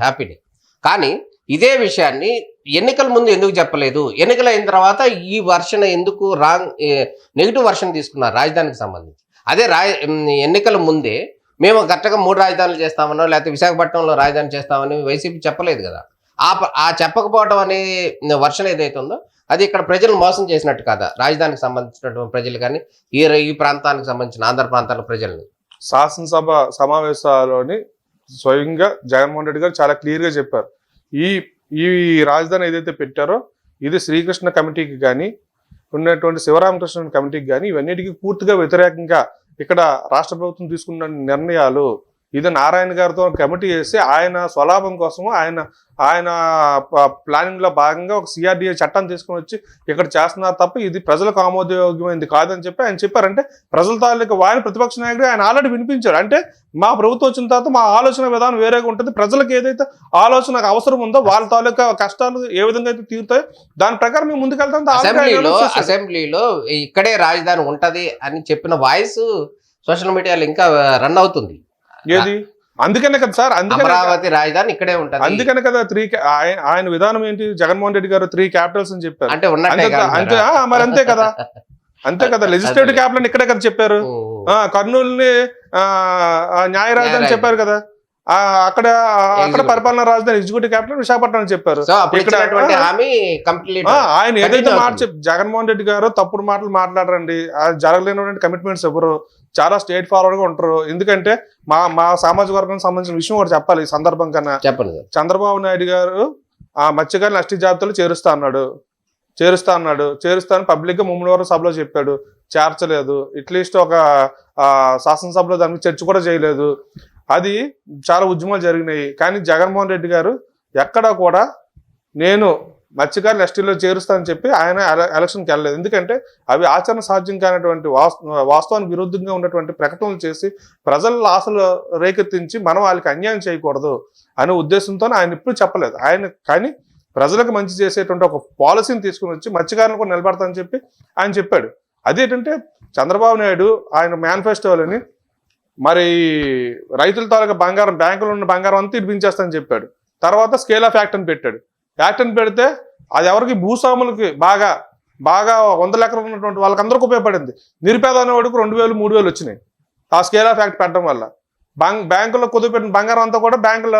హ్యాపీని. కానీ ఇదే విషయాన్ని ఎన్నికల ముందు ఎందుకు చెప్పలేదు? ఎన్నికలు అయిన తర్వాత ఈ వర్షన్ ఎందుకు నెగిటివ్ వర్షన్ తీసుకున్నారు రాజధానికి సంబంధించి? అదే ఎన్నికల ముందే మేము కరెక్ట్గా 3 రాజధానులు చేస్తామనో లేకపోతే విశాఖపట్నంలో రాజధాని చేస్తామని వైసీపీ చెప్పలేదు కదా. ఆ చెప్పకపోవడం అనే వర్షన్ ఏదైతే ఉందో అది ఇక్కడ ప్రజలు మోసం చేసినట్టు కదా, రాజధానికి సంబంధించినటువంటి ప్రజలు కానీ ఈ ప్రాంతానికి సంబంధించిన ఆంధ్ర ప్రాంతాల ప్రజల్ని. శాసనసభ సమావేశాల్లోని స్వయంగా జగన్మోహన్ రెడ్డి గారు చాలా క్లియర్గా చెప్పారు. ఈ రాజధాని ఏదైతే పెట్టారో ఇది శ్రీకృష్ణ కమిటీకి కానీ ఉన్నటువంటి శివరామకృష్ణ కమిటీకి కానీ ఇవన్నిటికీ పూర్తిగా వ్యతిరేకంగా ఇక్కడ రాష్ట్ర ప్రభుత్వం తీసుకున్న నిర్ణయాలు ఇది నారాయణ గారితో కమిటీ చేసి ఆయన స్వలాభం కోసం ఆయన ప్లానింగ్ లో భాగంగా ఒక సిఆర్డిఏ చట్టం తీసుకుని వచ్చి ఇక్కడ చేస్తున్నారు తప్ప ఇది ప్రజలకు ఆమోదయోగ్యమైంది కాదని చెప్పి ఆయన చెప్పారంటే ప్రజల తాలూకా ఆయన ప్రతిపక్ష నాయకుడు ఆయన ఆల్రెడీ వినిపించారు. అంటే మా ప్రభుత్వం వచ్చిన తర్వాత మా ఆలోచన విధానం వేరేగా ఉంటుంది, ప్రజలకు ఏదైతే ఆలోచన అవసరం ఉందో వాళ్ళ తాలూకా కష్టాలు ఏ విధంగా అయితే తీరుతాయో దాని ప్రకారం మేము ముందుకెళ్తాం. అసెంబ్లీలో ఇక్కడే రాజధాని ఉంటది అని చెప్పిన వాయిస్ సోషల్ మీడియాలో ఇంకా రన్ అవుతుంది. ఏది అందుకనే కదా సార్, అమరావతి రాజధాని ఇక్కడే ఉంటుంది. అందుకనే కదా ఆయన విధానం ఏంటి, జగన్మోహన్ రెడ్డి గారు 3 క్యాపిటల్స్ అని చెప్పారు. అంటే అంతే మరి అంతే కదా లెజిస్లేటివ్ క్యాపిటల్ ఇక్కడే కదా చెప్పారు. కర్నూలుని న్యాయ రాజధాని చెప్పారు కదా, అక్కడ పరిపాలనా రాజధాని ఎగ్జిక్యూటివ్ క్యాపిటల్ విశాఖపట్నం అని చెప్పారు. ఆయన ఏదైతే జగన్మోహన్ రెడ్డి గారు తప్పుడు మాటలు మాట్లాడరండి, జరగలేనటువంటి కమిట్మెంట్స్ ఎవరు చాలా స్ట్రేట్ ఫార్వర్డ్ గా ఉంటారు. ఎందుకంటే మా సామాజిక వర్గానికి సంబంధించిన విషయం ఒకటి చెప్పాలి ఈ సందర్భం కన్నా. చంద్రబాబు నాయుడు గారు ఆ మత్స్యకారులను ఎస్టీ జాబితాలో చేరుస్తాను పబ్లిక్ గా ముమ్మడివారం సభలో చెప్పాడు, చేర్చలేదు. అట్లీస్ట్ ఒక శాసనసభలో దానికి చర్చ కూడా చేయలేదు. అది చాలా ఉద్యమాలు జరిగినాయి. కానీ జగన్మోహన్ రెడ్డి గారు ఎక్కడా కూడా నేను మత్స్యకారులు ఎస్టీలో చేరుస్తానని చెప్పి ఆయన ఎలక్షన్కి వెళ్ళలేదు. ఎందుకంటే అవి ఆచరణ సాధ్యం కానటువంటి వాస్తవానికి విరుద్ధంగా ఉన్నటువంటి ప్రకటనలు చేసి ప్రజల ఆశలు రేకెత్తించి మనం వాళ్ళకి అన్యాయం చేయకూడదు అనే ఉద్దేశంతో ఆయన ఇప్పుడు చెప్పలేదు. కానీ ప్రజలకు మంచి చేసేటువంటి ఒక పాలసీని తీసుకుని వచ్చి మత్స్యకారులను కూడా నిలబడతానని చెప్పి ఆయన చెప్పాడు. అదేంటంటే చంద్రబాబు నాయుడు ఆయన మేనిఫెస్టోలని మరి రైతుల తాలూకా బంగారం, బ్యాంకులో ఉన్న బంగారం అంతా ఇడిపించేస్తానని చెప్పాడు. తర్వాత స్కేల్ ఆఫ్ యాక్ట్ అని పెట్టాడు. యాక్ట్ అని పెడితే అది ఎవరికి భూస్వాములకి బాగా 100 ఎకరాలు ఉన్నటువంటి వాళ్ళకందరికీ ఉపయోగపడింది. నిరుపేద అనేవాడికి 2000, 3000 వచ్చినాయి ఆ స్కేల్ ఆఫ్ యాక్ట్ పెట్టడం వల్ల. బ్యాంకులో కుదిరిపెట్టిన బంగారం అంతా కూడా బ్యాంకుల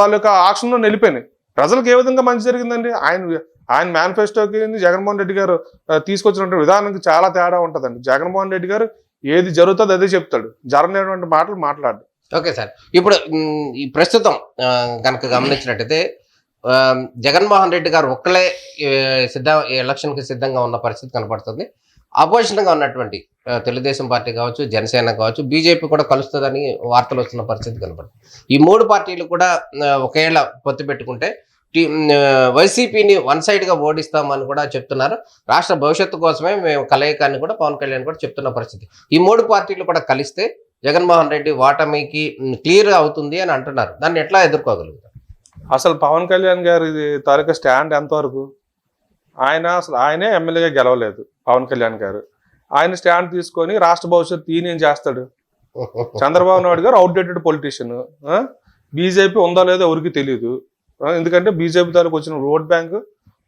తాలూకా ఆక్షన్లో నిలిపోయినాయి. ప్రజలకు ఏ విధంగా మంచి జరిగిందండి? ఆయన మేనిఫెస్టోకి జగన్మోహన్ రెడ్డి గారు తీసుకొచ్చినటువంటి విధానానికి చాలా తేడా ఉంటుందండి. జగన్మోహన్ రెడ్డి గారు ఏది జరుగుతుందో అదే చెప్తాడు, జరగనేటువంటి మాటలు మాట్లాడు. ఓకే సార్, ఇప్పుడు ఈ ప్రస్తుతం కనుక గమనించినట్టయితే జగన్మోహన్ రెడ్డి గారు ఒక్కలే ఎలక్షన్కి సిద్ధంగా ఉన్న పరిస్థితి కనపడుతుంది. అపోజిషన్గా ఉన్నటువంటి తెలుగుదేశం పార్టీ కావచ్చు, జనసేన కావచ్చు, బీజేపీ కూడా కలుస్తుందని వార్తలు వస్తున్న పరిస్థితి కనపడుతుంది. ఈ 3 పార్టీలు కూడా ఒకేలా పొత్తు పెట్టుకుంటే వైసీపీని వన్ సైడ్గా ఓడిస్తామని కూడా చెప్తున్నారు. రాష్ట్ర భవిష్యత్తు కోసమే మేము కలయికాన్ని కూడా పవన్ కళ్యాణ్ కూడా చెప్తున్న పరిస్థితి. ఈ 3 పార్టీలు కూడా కలిస్తే జగన్మోహన్ రెడ్డి ఓటమికి క్లియర్ అవుతుంది అని అంటున్నారు. దాన్ని ఎట్లా ఎదుర్కోగలుగుతారు? అసలు పవన్ కళ్యాణ్ గారి తాలూకా స్టాండ్ ఎంతవరకు? ఆయనే ఎమ్మెల్యేగా గెలవలేదు పవన్ కళ్యాణ్ గారు. ఆయన స్టాండ్ తీసుకొని రాష్ట్ర భవిష్యత్తు ఈయన చేస్తాడు. చంద్రబాబు నాయుడు గారు అవుట్డేటెడ్ పొలిటీషియన్. బీజేపీ ఉందో లేదో ఎవరికి తెలియదు. ఎందుకంటే బీజేపీ తాలూకు వచ్చిన ఓట్ బ్యాంకు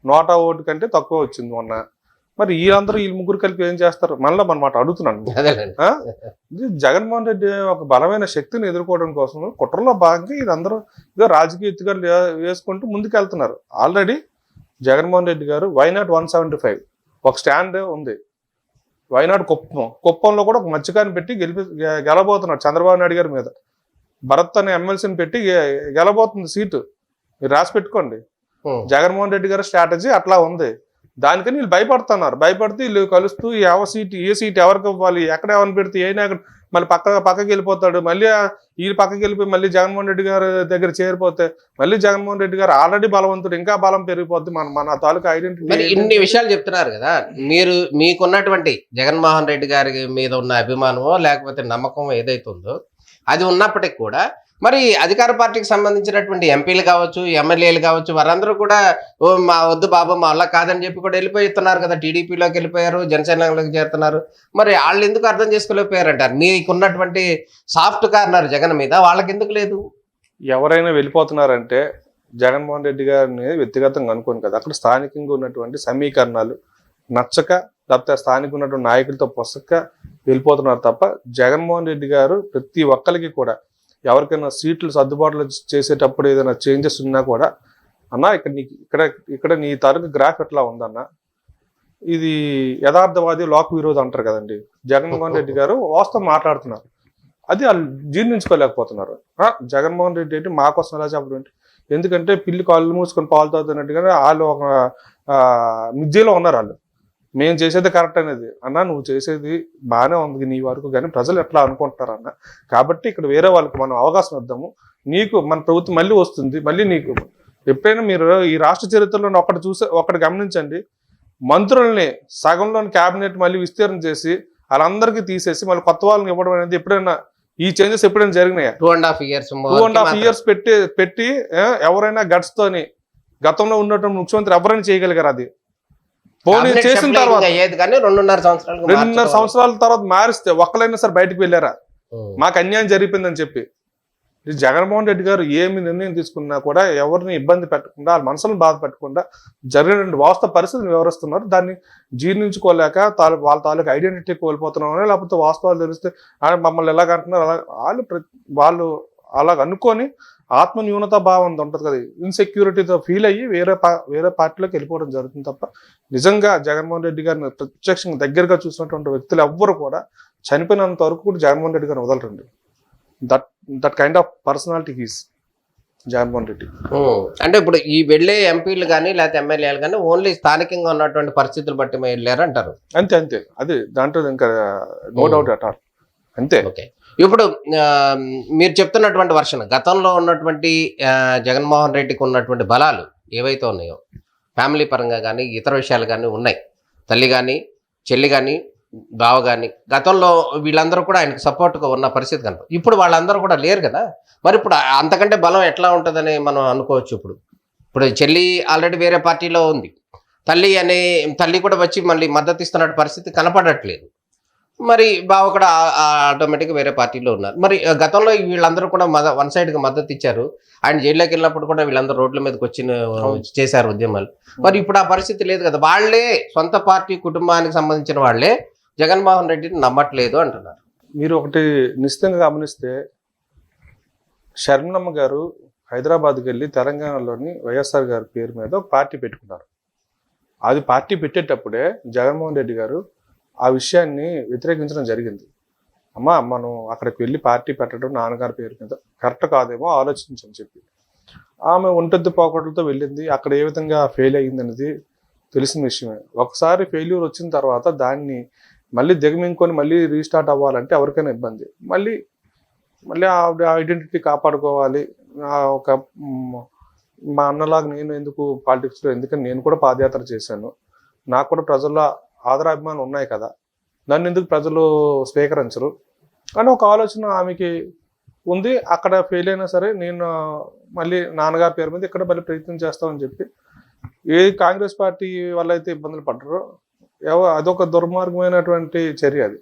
నోటా ఓటు కంటే తక్కువ వచ్చింది మొన్న. మరి వీళ్ళ ముగ్గురు కలిపి ఏం చేస్తారు? మళ్ళీ మనమాట అడుగుతున్నాను. జగన్మోహన్ రెడ్డి ఒక బలమైన శక్తిని ఎదుర్కోవడం కోసం కుట్రలో భాగంగా ఇదందరూ రాజకీయ ఎత్తుగడలు వేసుకుంటూ ముందుకు వెళ్తున్నారు. ఆల్రెడీ జగన్మోహన్ రెడ్డి గారు వైనాట్ 175 ఒక స్టాండ్ ఉంది. వైనాట్ కుప్పంలో కూడా ఒక మత్స్యకారిని పెట్టి గెలబోతున్నారు చంద్రబాబు నాయుడు గారి మీద. భరత్ అనే ఎమ్మెల్సీని పెట్టి గెలబోతుంది సీటు. మీరు రాసి పెట్టుకోండి. జగన్మోహన్ రెడ్డి గారి స్ట్రాటజీ అట్లా ఉంది. దానికని వీళ్ళు భయపడితే వీళ్ళు కలుస్తూ ఏ సీట్ ఎవరికి ఇవ్వాలి, ఎక్కడ ఎవరిని పెడితే ఏ నాయకుడు మళ్ళీ పక్కకి వెళ్ళిపోతాడు, మళ్ళీ వీళ్ళు పక్కకి వెళ్ళిపోయి మళ్ళీ జగన్మోహన్ రెడ్డి గారి దగ్గర చేరిపోతే మళ్ళీ జగన్మోహన్ రెడ్డి గారు ఆల్రెడీ బలవంతుడు, ఇంకా బలం పెరిగిపోద్ది. మన తాలూకా ఐడెంటిటీ. ఇన్ని విషయాలు చెప్తున్నారు కదా, మీకున్నటువంటి జగన్మోహన్ రెడ్డి గారి మీద ఉన్న అభిమానమో లేకపోతే నమ్మకం ఏదైతే ఉందో అది ఉన్నప్పటికీ కూడా మరి అధికార పార్టీకి సంబంధించినటువంటి ఎంపీలు కావచ్చు, ఎమ్మెల్యేలు కావచ్చు, వారందరూ కూడా మా వద్దు బాబు మా వల్ల కాదని చెప్పి కూడా వెళ్ళిపోతున్నారు కదా. టీడీపీలోకి వెళ్ళిపోయారు, జనసేనలోకి చేరుతున్నారు. మరి వాళ్ళు ఎందుకు అర్థం చేసుకోలేకపోయారంటారు? మీకున్నటువంటి సాఫ్ట్ కార్నర్ జగన్ మీద వాళ్ళకి ఎందుకు లేదు? ఎవరైనా వెళ్ళిపోతున్నారంటే జగన్మోహన్ రెడ్డి గారిని వ్యక్తిగతంగా అనుకోను కదా. అక్కడ స్థానికంగా ఉన్నటువంటి సమీకరణాలు నచ్చక లేకపోతే స్థానిక ఉన్నటువంటి నాయకులతో పొసక్క వెళ్ళిపోతున్నారు తప్ప జగన్మోహన్ రెడ్డి గారు ప్రతి ఒక్కరికి కూడా ఎవరికైనా సీట్లు సర్దుబాట్లు చేసేటప్పుడు ఏదైనా చేంజెస్ ఉన్నా కూడా అన్న ఇక్కడ నీ తాలూకు గ్రాఫ్ ఎట్లా ఉందన్న, ఇది యథార్థవాది లోక విరోధి అంటారు కదండి. జగన్మోహన్ రెడ్డి గారు వాస్తవం మాట్లాడుతున్నారు, అది వాళ్ళు జీర్ణించుకోలేకపోతున్నారు. జగన్మోహన్ రెడ్డి అంటే మా కోసం ఎలా చెప్పడం? ఎందుకంటే పిల్లి కాళ్ళు మూసుకొని పాలు తాగుతున్నట్టుగానే వాళ్ళు ఒక మిజ్జీలో ఉన్నారు. మేము చేసేది కరెక్ట్ అనేది. అన్న నువ్వు చేసేది బాగానే ఉంది నీ వరకు, కానీ ప్రజలు ఎట్లా అనుకుంటారు అన్న, కాబట్టి ఇక్కడ వేరే వాళ్ళకి మనం అవకాశం ఇద్దాము, నీకు మన ప్రభుత్వం మళ్ళీ వస్తుంది, మళ్ళీ నీకు ఎప్పుడైనా మీరు ఈ రాష్ట్ర చరిత్రలో ఒకటి గమనించండి, మంత్రుల్ని సగంలోని క్యాబినెట్ మళ్ళీ విస్తీర్ణం చేసి వాళ్ళందరికీ తీసేసి మళ్ళీ కొత్త వాళ్ళని ఇవ్వడం అనేది ఎప్పుడైనా ఈ చేంజెస్ ఎప్పుడైనా జరిగినాయా? 2.5 years పెట్టి ఎవరైనా గట్స్ తోని గతంలో ఉన్నటువంటి ముఖ్యమంత్రి ఎవరైనా చేయగలిగారు? అది పోనీ చేసిన తర్వాత 2.5 సంవత్సరాల తర్వాత మారిస్తే ఒక్కలైనా సరే బయటకు వెళ్ళారా మాకు అన్యాయం జరిగిపోయిందని చెప్పి? జగన్మోహన్ రెడ్డి గారు ఏమి నిర్ణయం తీసుకున్నా కూడా ఎవరిని ఇబ్బంది పెట్టకుండా, వాళ్ళ మనసులను బాధ పెట్టకుండా జరిగినటువంటి వాస్తవ పరిస్థితిని వివరిస్తున్నారు. దాన్ని జీర్ణించుకోలేక వాళ్ళ తాలూకు ఐడెంటిటీ కోల్పోతున్నామని, లేకపోతే వాస్తవాలు తెలిస్తే మమ్మల్ని ఎలాగంటున్నారు వాళ్ళు అలాగ అనుకొని ఆత్మ న్యూనత భావం ఉంటుంది కదా, ఇన్సెక్యూరిటీతో ఫీల్ అయ్యి వేరే పార్టీలోకి వెళ్ళిపోవడం జరుగుతుంది తప్ప నిజంగా జగన్మోహన్ రెడ్డి గారిని ప్రత్యక్షంగా దగ్గరగా చూసినటువంటి వ్యక్తులు ఎవ్వరు కూడా చనిపోయినంత వరకు కూడా జగన్మోహన్ రెడ్డి గారిని వదలరండి. That kind of personality he's Jaganmohan Reddy. అంటే ఇప్పుడు ఈ వెళ్ళే ఎంపీలు కానీ లేకపోతే ఎమ్మెల్యేలు కానీ ఓన్లీ స్థానికంగా ఉన్నటువంటి పరిస్థితులు బట్టి వెళ్ళారు అంటారు. అంతే అది దాంట్లో ఇంకా నో డౌట్ అట్ ఆల్. అంతే. ఓకే, ఇప్పుడు మీరు చెప్తున్నటువంటి వర్షన్ గతంలో ఉన్నటువంటి జగన్మోహన్ రెడ్డికి ఉన్నటువంటి బలాలు ఏవైతే ఉన్నాయో ఫ్యామిలీ పరంగా కానీ ఇతర విషయాలు కానీ ఉన్నాయి, తల్లి కానీ చెల్లి కానీ బావ కానీ గతంలో వీళ్ళందరూ కూడా ఆయనకు సపోర్ట్గా ఉన్న పరిస్థితి కనుక ఇప్పుడు వాళ్ళందరూ కూడా లేరు కదా, మరి ఇప్పుడు అంతకంటే బలం ఎట్లా ఉంటుందని మనం అనుకోవచ్చు. ఇప్పుడు చెల్లి ఆల్రెడీ వేరే పార్టీలో ఉంది, తల్లి కూడా వచ్చి మళ్ళీ మద్దతు ఇస్తున్న పరిస్థితి కనపడట్లేదు, మరి బావ కూడా ఆటోమేటిక్గా వేరే పార్టీలో ఉన్నారు. మరి గతంలో వీళ్ళందరూ కూడా వన్ సైడ్గా మద్దతు ఇచ్చారు, ఆయన జైల్లోకి వెళ్ళినప్పుడు కూడా వీళ్ళందరూ రోడ్ల మీదకి చేశారు ఉద్యమాలు. మరి ఇప్పుడు ఆ పరిస్థితి లేదు కదా, వాళ్లే సొంత పార్టీ కుటుంబానికి సంబంధించిన వాళ్లే జగన్మోహన్ రెడ్డిని నమ్మట్లేదు అంటున్నారు. మీరు ఒకటి నిశ్చితంగా గమనిస్తే శర్మలమ్మ గారు హైదరాబాద్కి వెళ్ళి తెలంగాణలోని వైఎస్ఆర్ గారి పేరు మీద ఒక పార్టీ పెట్టుకున్నారు. అది పార్టీ పెట్టేటప్పుడే జగన్మోహన్ రెడ్డి గారు ఆ విషయాన్ని వ్యతిరేకించడం జరిగింది. మనం అక్కడికి వెళ్ళి పార్టీ పెట్టడం నాన్నగారి పేరు మీద కరెక్ట్ కాదేమో ఆలోచించని చెప్పి ఆమె ఒంటెద్దు పోకట్లతో వెళ్ళింది. అక్కడ ఏ విధంగా ఫెయిల్ అయ్యింది అనేది తెలిసిన విషయమే. ఒకసారి ఫెయిల్యూర్ వచ్చిన తర్వాత దాన్ని మళ్ళీ దిగమింగుకొని మళ్ళీ రీస్టార్ట్ అవ్వాలంటే ఎవరికైనా ఇబ్బంది. మళ్ళీ ఆవిడ ఐడెంటిటీ కాపాడుకోవాలి. మా అన్నలాగా నేను ఎందుకు పాలిటిక్స్లో, ఎందుకని నేను కూడా పాదయాత్ర చేశాను, నాకు కూడా ప్రజల్లో ఆదరాభిమానులు ఉన్నాయి కదా, నన్ను ఎందుకు ప్రజలు స్వీకరించరు అని ఒక ఆలోచన ఆమెకి ఉంది. అక్కడ ఫెయిల్ అయినా సరే నేను మళ్ళీ నాన్నగారి పేరు మీద ఇక్కడ మళ్ళీ ప్రయత్నం చేస్తామని చెప్పి ఏ కాంగ్రెస్ పార్టీ వల్ల అయితే ఇబ్బందులు పడ్డారో అదొక దుర్మార్గమైనటువంటి చర్య. అది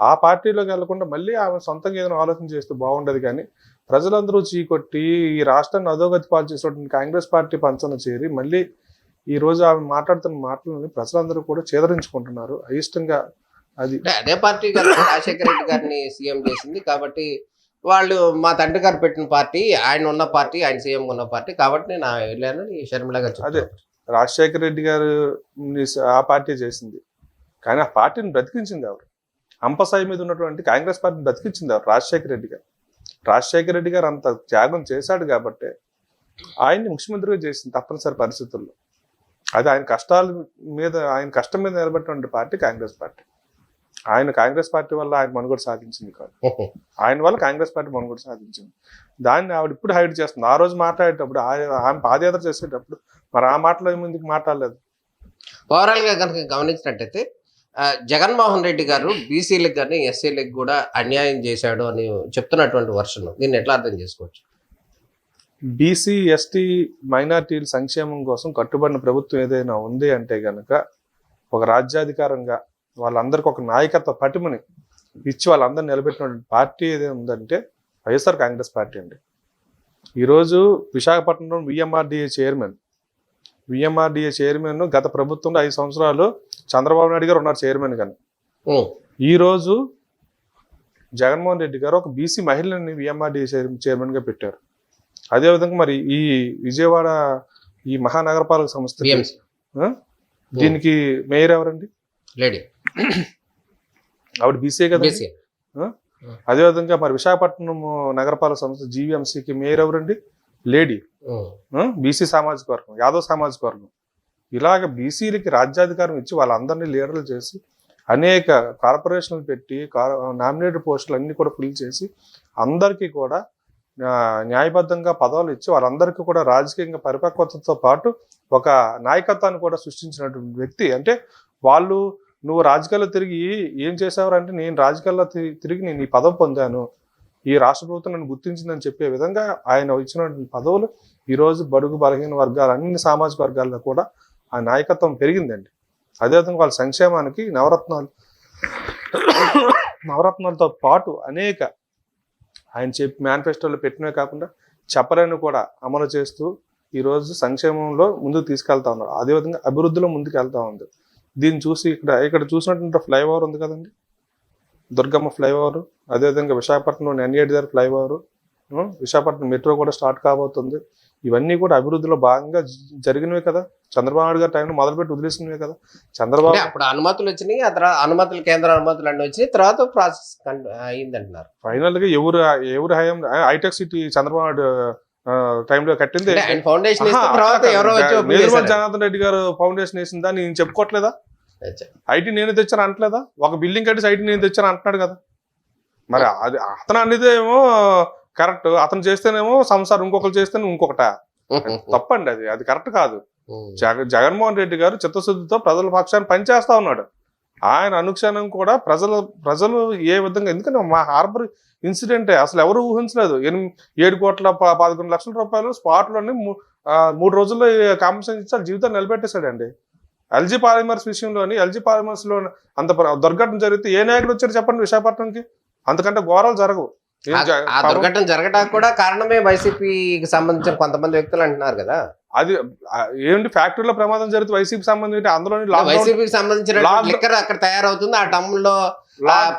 ఆ పార్టీలోకి వెళ్లకుండా మళ్ళీ ఆమె సొంతంగా ఏదైనా ఆలోచన చేస్తే బాగుండదు. కానీ ప్రజలందరూ చీకొట్టి ఈ రాష్ట్రాన్ని అధోగతి పాలు చేసినటువంటి కాంగ్రెస్ పార్టీ పంచన చేరి మళ్ళీ ఈ రోజు ఆమె మాట్లాడుతున్న మాటలని ప్రజలందరూ కూడా చేదరించుకుంటున్నారు అయిష్టంగా. అదే పార్టీ రాజశేఖర రెడ్డి గారిని సీఎం చేసింది కాబట్టి వాళ్ళు మా తండ్రి గారు పెట్టిన పార్టీ, ఆయన ఉన్న పార్టీ, ఆయన సీఎం ఉన్న పార్టీ కాబట్టి నేను వెళ్ళాను షర్మిల గారు. అదే రాజశేఖర రెడ్డి గారు ఆ పార్టీ చేసింది, కానీ ఆ పార్టీని బ్రతికించింది ఎవరు? అంపసాయి మీద ఉన్నటువంటి కాంగ్రెస్ పార్టీని బ్రతికించింది ఎవరు? రాజశేఖర రెడ్డి గారు. రాజశేఖర రెడ్డి గారు అంత త్యాగం చేశాడు కాబట్టి ఆయన్ని ముఖ్యమంత్రిగా చేసింది తప్పనిసరి పరిస్థితుల్లో. అది ఆయన కష్టం మీద నిలబెట్టినటువంటి పార్టీ కాంగ్రెస్ పార్టీ. ఆయన కాంగ్రెస్ పార్టీ వల్ల ఆయన మనుగడ సాధించింది కాదు, ఆయన వల్ల కాంగ్రెస్ పార్టీ మనుగడ సాధించింది. దాన్ని ఆవిడ ఇప్పుడు హైడ్ చేస్తుంది. ఆ రోజు మాట్లాడేటప్పుడు ఆమె పాదయాత్ర చేసేటప్పుడు మరి ఆ మాటలో ఎందుకు మాట్లాడలేదు? ఓవరాల్ గా కనుక గమనించినట్టయితే జగన్మోహన్ రెడ్డి గారు బీసీలకు కానీ ఎస్సీలకు కూడా అన్యాయం చేశాడు అని చెప్తున్నటువంటి వర్షన్, దీన్ని ఎట్లా అర్థం చేసుకోవచ్చు? బీసీ ఎస్టీ మైనార్టీల సంక్షేమం కోసం కట్టుబడిన ప్రభుత్వం ఏదైనా ఉంది అంటే గనక ఒక రాజ్యాధికారంగా వాళ్ళందరికీ ఒక నాయకత్వ పటిమని ఇచ్చి వాళ్ళందరూ నిలబెట్టినటువంటి పార్టీ ఏదైనా ఉందంటే వైఎస్ఆర్ కాంగ్రెస్ పార్టీ అండి. ఈరోజు విశాఖపట్నంలో విఎంఆర్డీఏ చైర్మన్ గత ప్రభుత్వంలో 5 సంవత్సరాలు చంద్రబాబు నాయుడు గారు ఉన్నారు చైర్మన్ గాని. ఈరోజు జగన్మోహన్ రెడ్డి గారు ఒక బీసీ మహిళని విఎంఆర్డీఏ చైర్మన్ గా పెట్టారు. అదేవిధంగా మరి ఈ విజయవాడ ఈ మహానగరపాలక సంస్థ దీనికి మేయర్ ఎవరండి? లేడీ, ఆవిడ బీసీ కదా. అదేవిధంగా మరి విశాఖపట్నం నగరపాలక సంస్థ జీవీఎంసీకి మేయర్ ఎవరండి? లేడీ, బీసీ సామాజిక వర్గం, యాదవ్ సామాజిక వర్గం. ఇలాగ బీసీలకి రాజ్యాధికారం ఇచ్చి వాళ్ళందరినీ లీడర్లు చేసి అనేక కార్పొరేషన్లు పెట్టి నామినేటెడ్ పోస్టులు అన్నీ కూడా ఫిల్ చేసి అందరికీ కూడా న్యాయబద్ధంగా పదవులు ఇచ్చి వాళ్ళందరికీ కూడా రాజకీయంగా పరిపక్వతతో పాటు ఒక నాయకత్వాన్ని కూడా సృష్టించినటువంటి వ్యక్తి. అంటే వాళ్ళు నువ్వు రాజకీయాల్లో తిరిగి ఏం చేసావంటే నేను రాజకీయాల్లో తిరిగి నేను ఈ పదవి పొందాను, ఈ రాష్ట్ర ప్రభుత్వం నన్ను గుర్తించిందని చెప్పే విధంగా ఆయన ఇచ్చినటువంటి పదవులు ఈరోజు బడుగు బలహీన వర్గాలు అన్ని సామాజిక వర్గాల్లో కూడా ఆ నాయకత్వం పెరిగిందండి. అదేవిధంగా వాళ్ళ సంక్షేమానికి నవరత్నాలతో పాటు అనేక ఆయన చెప్పి మేనిఫెస్టోలో పెట్టినవే కాకుండా చెప్పలేని కూడా అమలు చేస్తూ ఈరోజు సంక్షేమంలో ముందుకు తీసుకెళ్తా ఉన్నారు. అదేవిధంగా అభివృద్ధిలో ముందుకు వెళ్తా ఉంది. దీన్ని చూసి ఇక్కడ చూసినటువంటి ఫ్లైఓవర్ ఉంది కదండి, దుర్గమ్మ ఫ్లైఓవర్, అదేవిధంగా విశాఖపట్నంలోని ఎన్ఏడి దగ్గర ఫ్లైఓవర్, విశాఖపట్నం మెట్రో కూడా స్టార్ట్ కాబోతుంది. ఇవన్నీ కూడా అభివృద్ధిలో భాగంగా జరిగినవే కదా. చంద్రబాబు నాయుడు గారి టైంలో మొదలుపెట్టి వదిలేసినవే కదా. చంద్రబాబు అప్పుడు అనుమతులు వచ్చినాయి, ఆ తర్వాత అనుమతులు కేంద్ర అనుమతులు అన్నీ వచ్చినాయి, తర్వాత ప్రాసెస్ అయిందంటున్నారు. ఫైనల్ గా ఎవరు హయాం హైటెక్ సిటీ చంద్రబాబు నాయుడు టైంలో కట్టింది జనార్దన్ రెడ్డి గారు ఫౌండేషన్ వేసిందా నేను చెప్పుకోవట్లేదా? ఐటీ నేను తెచ్చాను అంటలేదా? ఒక బిల్డింగ్ కట్టేసి ఐటీ నేను తెచ్చాను అంటున్నాడు కదా. మరి అది అతను అనేది ఏమో కరెక్ట్, అతను చేస్తేనేమో సంసారం, ఇంకొకరు చేస్తేనే ఇంకొకట తప్పండి. అది కరెక్ట్ కాదు. జగన్మోహన్ రెడ్డి గారు చిత్తశుద్ధితో ప్రజల పక్షాన్ని పనిచేస్తా ఉన్నాడు. ఆయన అనుక్షణం కూడా ప్రజలు ఏ విధంగా, ఎందుకంటే మా హార్బర్ ఇన్సిడెంటే అసలు ఎవరు ఊహించలేదు. 7,11,00,000 స్పాట్లోని 3 రోజుల్లో కాంపెన్సేషన్ ఇచ్చి వాళ్ళ జీవితాన్ని నిలబెట్టేశాడండి. ఎల్జీ పాలిమర్స్ విషయంలోని ఎల్జీ పాలిమర్స్ లో అంత దుర్ఘటన జరిగితే ఏ నాయకుడు వచ్చారు చెప్పండి విశాఖపట్నంకి? అంతకంటే ఘోరాలు జరగవు. ఆ దుర్ఘటన జరగడానికి కూడా కారణమే వైసీపీకి సంబంధించిన కొంతమంది వ్యక్తులు అంటున్నారు కదా. అది ఏంటి ఫ్యాక్టరీలో ప్రమాదం జరిగితే వైసీపీకి సంబంధించి అందులో వైసీపీకి సంబంధించిన లిక్కర్ అక్కడ తయారవుతుంది, ఆ టమ్ములో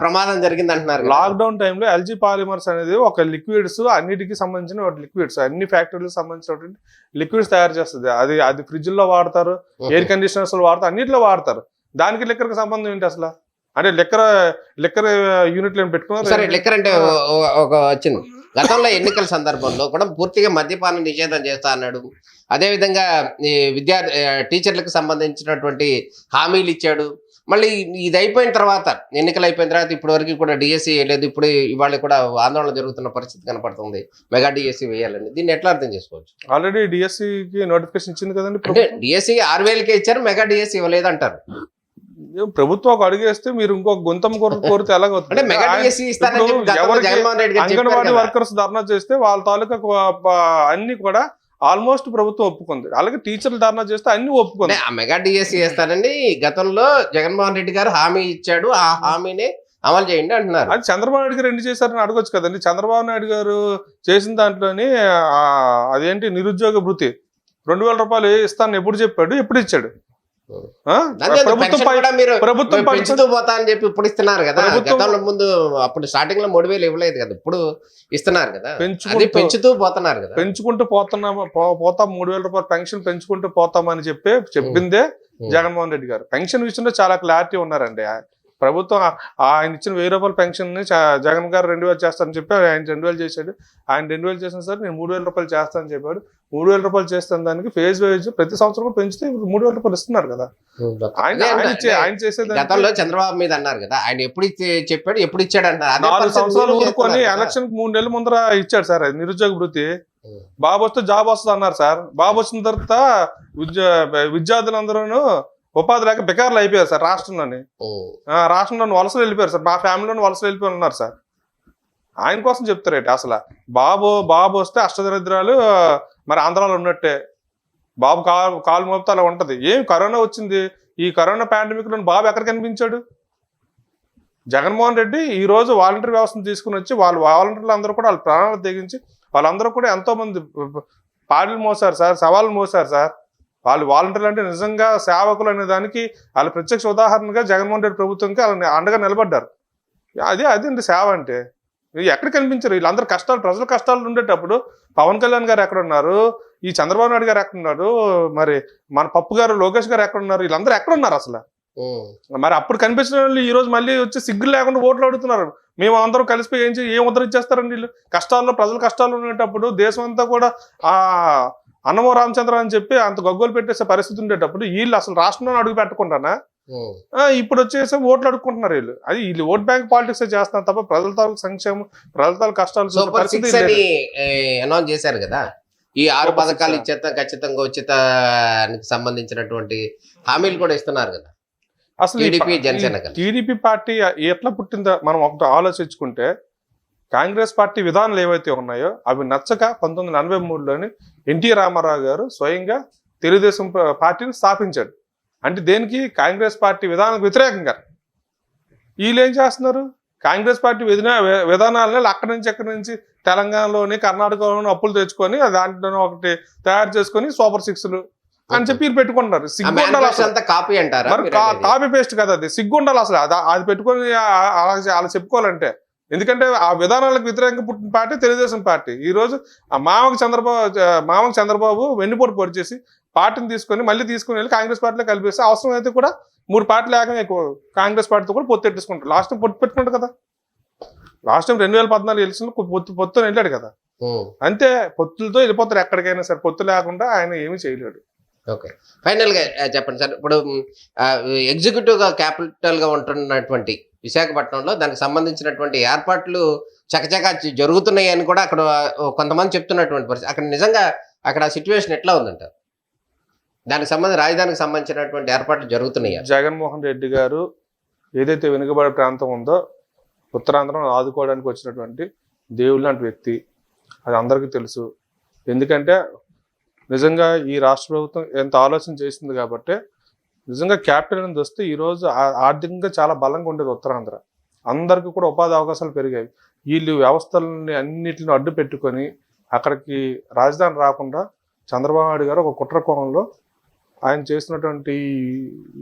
ప్రమాదం జరిగింది అంటున్నారు. లాక్డౌన్ టైంలో ఎల్జీ పాలిమర్స్ అనేది ఒక లిక్విడ్స్, అన్నిటికీ సంబంధించిన లిక్విడ్స్, అన్ని ఫ్యాక్టరీలకు సంబంధించినటువంటి లిక్విడ్స్ తయారు చేస్తుంది. అది ఫ్రిడ్జ్ లో వాడతారు, ఎయిర్ కండిషనర్స్ లో వాడతారు, అన్నింటిలో వాడతారు. దానికి లిక్కర్కి సంబంధం ఏంటి అసలు? అంటే లిక్కర్ యూనిట్లు పెట్టుకున్నారు. సరే, లిక్కర్ అంటే ఒక వచ్చింది గతంలో ఎన్నికల సందర్భంలో కూడా పూర్తిగా మద్యపానం నిషేధం చేస్తా అన్నాడు. అదేవిధంగా ఈ టీచర్లకు సంబంధించినటువంటి హామీలు ఇచ్చాడు. మళ్ళీ ఇది అయిపోయిన తర్వాత, ఎన్నికలు అయిపోయిన తర్వాత ఇప్పటి వరకు కూడా డిఎస్సి వేయలేదు. ఇప్పుడు ఇవాళ కూడా ఆందోళన జరుగుతున్న పరిస్థితి కనపడుతుంది. మెగా డిఎస్సి వేయాలని, దీన్ని ఎట్లా అర్థం చేసుకోవచ్చు? ఆల్రెడీ డిఎస్సికి నోటిఫికేషన్ ఇచ్చింది కదండి. అంటే డిఎస్సి 6,000కే ఇచ్చారు, మెగా డిఎస్సి ఇవ్వలేదు అంటారు. ప్రభుత్వం ఒక అడిగేస్తే మీరు ఇంకొక గుంతం కోరితే ఎలాగవుతుంది? అంగన్వాడీ వర్కర్స్ ధర్నా చేస్తే వాళ్ళ తాలూకా అన్ని కూడా ఆల్మోస్ట్ ప్రభుత్వం ఒప్పుకుంది. అలాగే టీచర్లు ధర్నా చేస్తే అన్ని ఒప్పుకుంది. మెగా డిఎస్సి వేస్తానని గతంలో జగన్మోహన్ రెడ్డి గారు హామీ ఇచ్చాడు, ఆ హామీని అమలు చేయండి అంటున్నారు. అది చంద్రబాబు నాయుడు గారు ఎన్ని చేశారని అడగొచ్చు కదండి. చంద్రబాబు నాయుడు గారు చేసిన దాంట్లోని అదేంటి నిరుద్యోగ భృతి 2,000 రూపాయలు ఇస్తాను ఎప్పుడు చెప్పాడు, ఎప్పుడు ఇచ్చాడు? ప్రభుత్వం పెంచుతూ పోతా అని చెప్పి ఇప్పుడు ఇస్తున్నారు కదా. గతంలో ముందు అప్పుడు స్టార్టింగ్ లో 3,000 ఇవ్వలేదు కదా, ఇప్పుడు ఇస్తున్నారు కదా. పెంచుతూ పోతున్నారు కదా. పెంచుకుంటూ పోతాం 3,000 రూపాయలు పెన్షన్ పెంచుకుంటూ పోతామని చెప్పిందే జగన్మోహన్ రెడ్డి గారు. పెన్షన్ విషయంలో చాలా క్లారిటీ ఉన్నారండి. ప్రభుత్వం ఆయన ఇచ్చిన 1,000 రూపాయల పెన్షన్ ని జగన్ గారు 2,000 చేస్తానని చెప్పి ఆయన 2,000 చేశాడు. ఆయన 2,000 చేసిన సార్ నేను 3,000 రూపాయలు చేస్తానని చెప్పాడు. 3,000 రూపాయలు చేస్తాను, దానికి ఫేజ్ వైజ్ ప్రతి సంవత్సరం కూడా పెంచితే 3,000 రూపాయలు ఇస్తున్నారు కదా. ఆయన చేసేది గతంలో చంద్రబాబు మీద అన్నారు కదా, ఆయన ఎప్పుడు చెప్పాడు, ఎప్పుడు ఇచ్చాడు అంటారు. 4 సంవత్సరాలు ఊరుకొని ఎలక్షన్ 3 నెలల ముందర ఇచ్చాడు సార్ నిరుద్యోగ భృతి. బాబు వస్తే జాబ్ వస్తుంది అన్నారు సార్. బాబు వచ్చిన తర్వాత విద్యార్థులందరూ ఉపాధి లేక బెకార్లు అయిపోయారు సార్ రాష్ట్రంలోని. రాష్ట్రంలోని వలసలు వెళ్ళిపోయారు సార్. మా ఫ్యామిలీలోని వలసలు వెళ్ళిపోయి ఉన్నారు సార్. ఆయన కోసం చెప్తారేంటి అసలు? బాబు వస్తే అష్టదరిద్రాలు మరి ఆంధ్రాలో ఉన్నట్టే. బాబు కాలు మోపుతా అలా ఉంటది. ఏం కరోనా వచ్చింది, ఈ కరోనా పాండమిక్ లో బాబు ఎక్కడ కనిపించాడు? జగన్మోహన్ రెడ్డి ఈ రోజు వాలంటీర్ వ్యవస్థను తీసుకుని వచ్చి వాలంటీర్లు అందరూ కూడా వాళ్ళ ప్రాణాలు తెగించి వాళ్ళందరూ కూడా ఎంతో మంది పాటలు మోసారు సార్, సవాళ్ళు మోసారు సార్. వాళ్ళు వాలంటీర్లు అంటే నిజంగా సేవకులు అనే దానికి వాళ్ళ ప్రత్యక్ష ఉదాహరణగా జగన్మోహన్ రెడ్డి ప్రభుత్వంకి వాళ్ళని అండగా నిలబడ్డారు. అదేంటి సేవ అంటే? ఎక్కడ కనిపించారు వీళ్ళందరూ? ప్రజల కష్టాలు ఉండేటప్పుడు పవన్ కళ్యాణ్ గారు ఎక్కడ ఉన్నారు, ఈ చంద్రబాబు నాయుడు గారు ఎక్కడ ఉన్నారు, మరి మన పప్పు గారు లోకేష్ గారు ఎక్కడ ఉన్నారు, వీళ్ళందరూ ఎక్కడ ఉన్నారు అసలు? మరి అప్పుడు కనిపించిన వాళ్ళు ఈ రోజు మళ్ళీ వచ్చి సిగ్గులు లేకుండా ఓట్లు అడుగుతున్నారు. మేము అందరం కలిసిపోయి ఏం ఉద్ధరించేస్తారండి వీళ్ళు? ప్రజల కష్టాలు ఉండేటప్పుడు దేశం అంతా కూడా అన్నమో రామచంద్ర అని చెప్పి అంత గగ్గోలు పెట్టేసే పరిస్థితి ఉండేటప్పుడు వీళ్ళు అసలు రాష్ట్రంలో అడుగు పెట్టకుండానా ఇప్పుడు వచ్చేసి ఓట్లు అడుక్కుంటున్నారు వీళ్ళు. అది వీళ్ళు ఓట్ బ్యాంక్ పాలిటిక్స్ చేస్తున్నారు తప్ప ప్రజల తాలూకు సంక్షేమం, ప్రజల తాలూకు కష్టాలు చూసే సూపర్ పరిస్థితి సిక్స్ అని లేదు. అనౌన్స్ చేశారు కదా, ఈ 6 సూపర్ పథకాలు సిక్స్ ఇచ్చేత ఖచ్చితంగా ఉచితానికి సంబంధించినటువంటి హామీలు కూడా ఇస్తున్నారు కదా అసలు టీడీపీ జనసేన కలిసి. టీడీపీ పార్టీ ఎట్లా పుట్టిందో మనం ఒకటి ఆలోచించుకుంటే, కాంగ్రెస్ పార్టీ విధానాలు ఏవైతే ఉన్నాయో అవి నచ్చక 1983లోని ఎన్టీ రామారావు గారు స్వయంగా తెలుగుదేశం పార్టీని స్థాపించాడు. అంటే దేనికి? కాంగ్రెస్ పార్టీ విధానాలకు వ్యతిరేకంగా. వీళ్ళు ఏం చేస్తున్నారు? కాంగ్రెస్ పార్టీ విధానాలని అక్కడి నుంచి తెలంగాణలోని కర్ణాటకలోని అప్పులు తెచ్చుకొని దాంట్లో ఒకటి తయారు చేసుకొని సూపర్ సిక్స్లు అని చెప్పి వీళ్ళు పెట్టుకుంటారు. సిగ్గుండాలి అసలు. కాపీ అంటారా? కాపీ పేస్ట్ కదా అది, సిగ్గుండాలి అసలు. అది పెట్టుకొని అలా చెప్పుకోవాలంటే. ఎందుకంటే ఆ విధానాలకు వ్యతిరేకంగా పుట్టిన పార్టీ తెలుగుదేశం పార్టీ. ఈ రోజు ఆ మామకి చంద్రబాబు వెన్నుపోటు పొడిచేసి పార్టీని మళ్ళీ తీసుకుని వెళ్ళి కాంగ్రెస్ పార్టీలో కలిపేస్తే అవసరం అయితే కూడా 3 పార్టీలు ఏకంగా కాంగ్రెస్ పార్టీతో కూడా పొత్తు పెట్టేసుకుంటారు. లాస్ట్ పొత్తు పెట్టుకుంటారు కదా. లాస్ట్ టైం 2014 ఎలక్షన్ పొత్తు వెళ్ళాడు కదా. అంతే, పొత్తులతో వెళ్ళిపోతారు ఎక్కడికైనా సరే. పొత్తు లేకుండా ఆయన ఏమీ చేయలేడు. ఓకే, ఫైనల్ గా చెప్పండి సార్. ఇప్పుడు ఎగ్జిక్యూటివ్ గా క్యాపిటల్ గా ఉంటున్నటువంటి విశాఖపట్నంలో దానికి సంబంధించినటువంటి ఏర్పాట్లు చకచకా జరుగుతున్నాయి అని కూడా అక్కడ కొంతమంది చెప్తున్నటువంటి పరిస్థితి. అక్కడ నిజంగా అక్కడ సిచ్యువేషన్ ఎట్లా ఉందంటారు? దానికి రాజధానికి సంబంధించినటువంటి ఏర్పాట్లు జరుగుతున్నాయి. జగన్మోహన్ రెడ్డి గారు ఏదైతే వెనుకబడే ప్రాంతం ఉందో ఉత్తరాంధ్రను ఆదుకోవడానికి వచ్చినటువంటి దేవుడు లాంటి వ్యక్తి, అది అందరికీ తెలుసు. ఎందుకంటే నిజంగా ఈ రాష్ట్ర ప్రభుత్వం ఎంత ఆలోచన చేసింది కాబట్టి నిజంగా క్యాపిటల్ నుంచి వస్తే ఈరోజు ఆర్థికంగా చాలా బలంగా ఉండేది ఉత్తరాంధ్ర. అందరికీ కూడా ఉపాధి అవకాశాలు పెరిగాయి. వీళ్ళు వ్యవస్థలని అన్నిటిని అడ్డు పెట్టుకొని అక్కడికి రాజధాని రాకుండా చంద్రబాబు నాయుడు గారు ఒక కుట్ర కోణంలో ఆయన చేసినటువంటి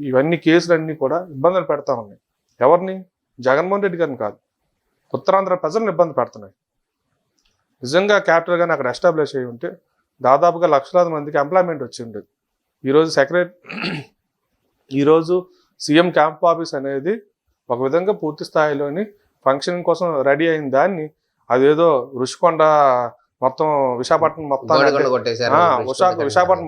ఇవన్నీ కేసులన్నీ కూడా ఇబ్బందులు పెడతా ఉన్నాయి. ఎవరిని? జగన్మోహన్ రెడ్డి గారిని కాదు, ఉత్తరాంధ్ర ప్రజలను ఇబ్బంది పెడుతున్నాయి. నిజంగా క్యాపిటల్ కానీ అక్కడ ఎస్టాబ్లిష్ అయ్యి ఉంటే దాదాపుగా లక్షలాది మందికి ఎంప్లాయ్మెంట్ వచ్చి ఉండేది. ఈరోజు సీఎం క్యాంప్ ఆఫీస్ అనేది ఒక విధంగా పూర్తి స్థాయిలోని ఫంక్షనింగ్ కోసం రెడీ అయిన దాన్ని అదేదో రుషికొండ మొత్తం విశాఖపట్నం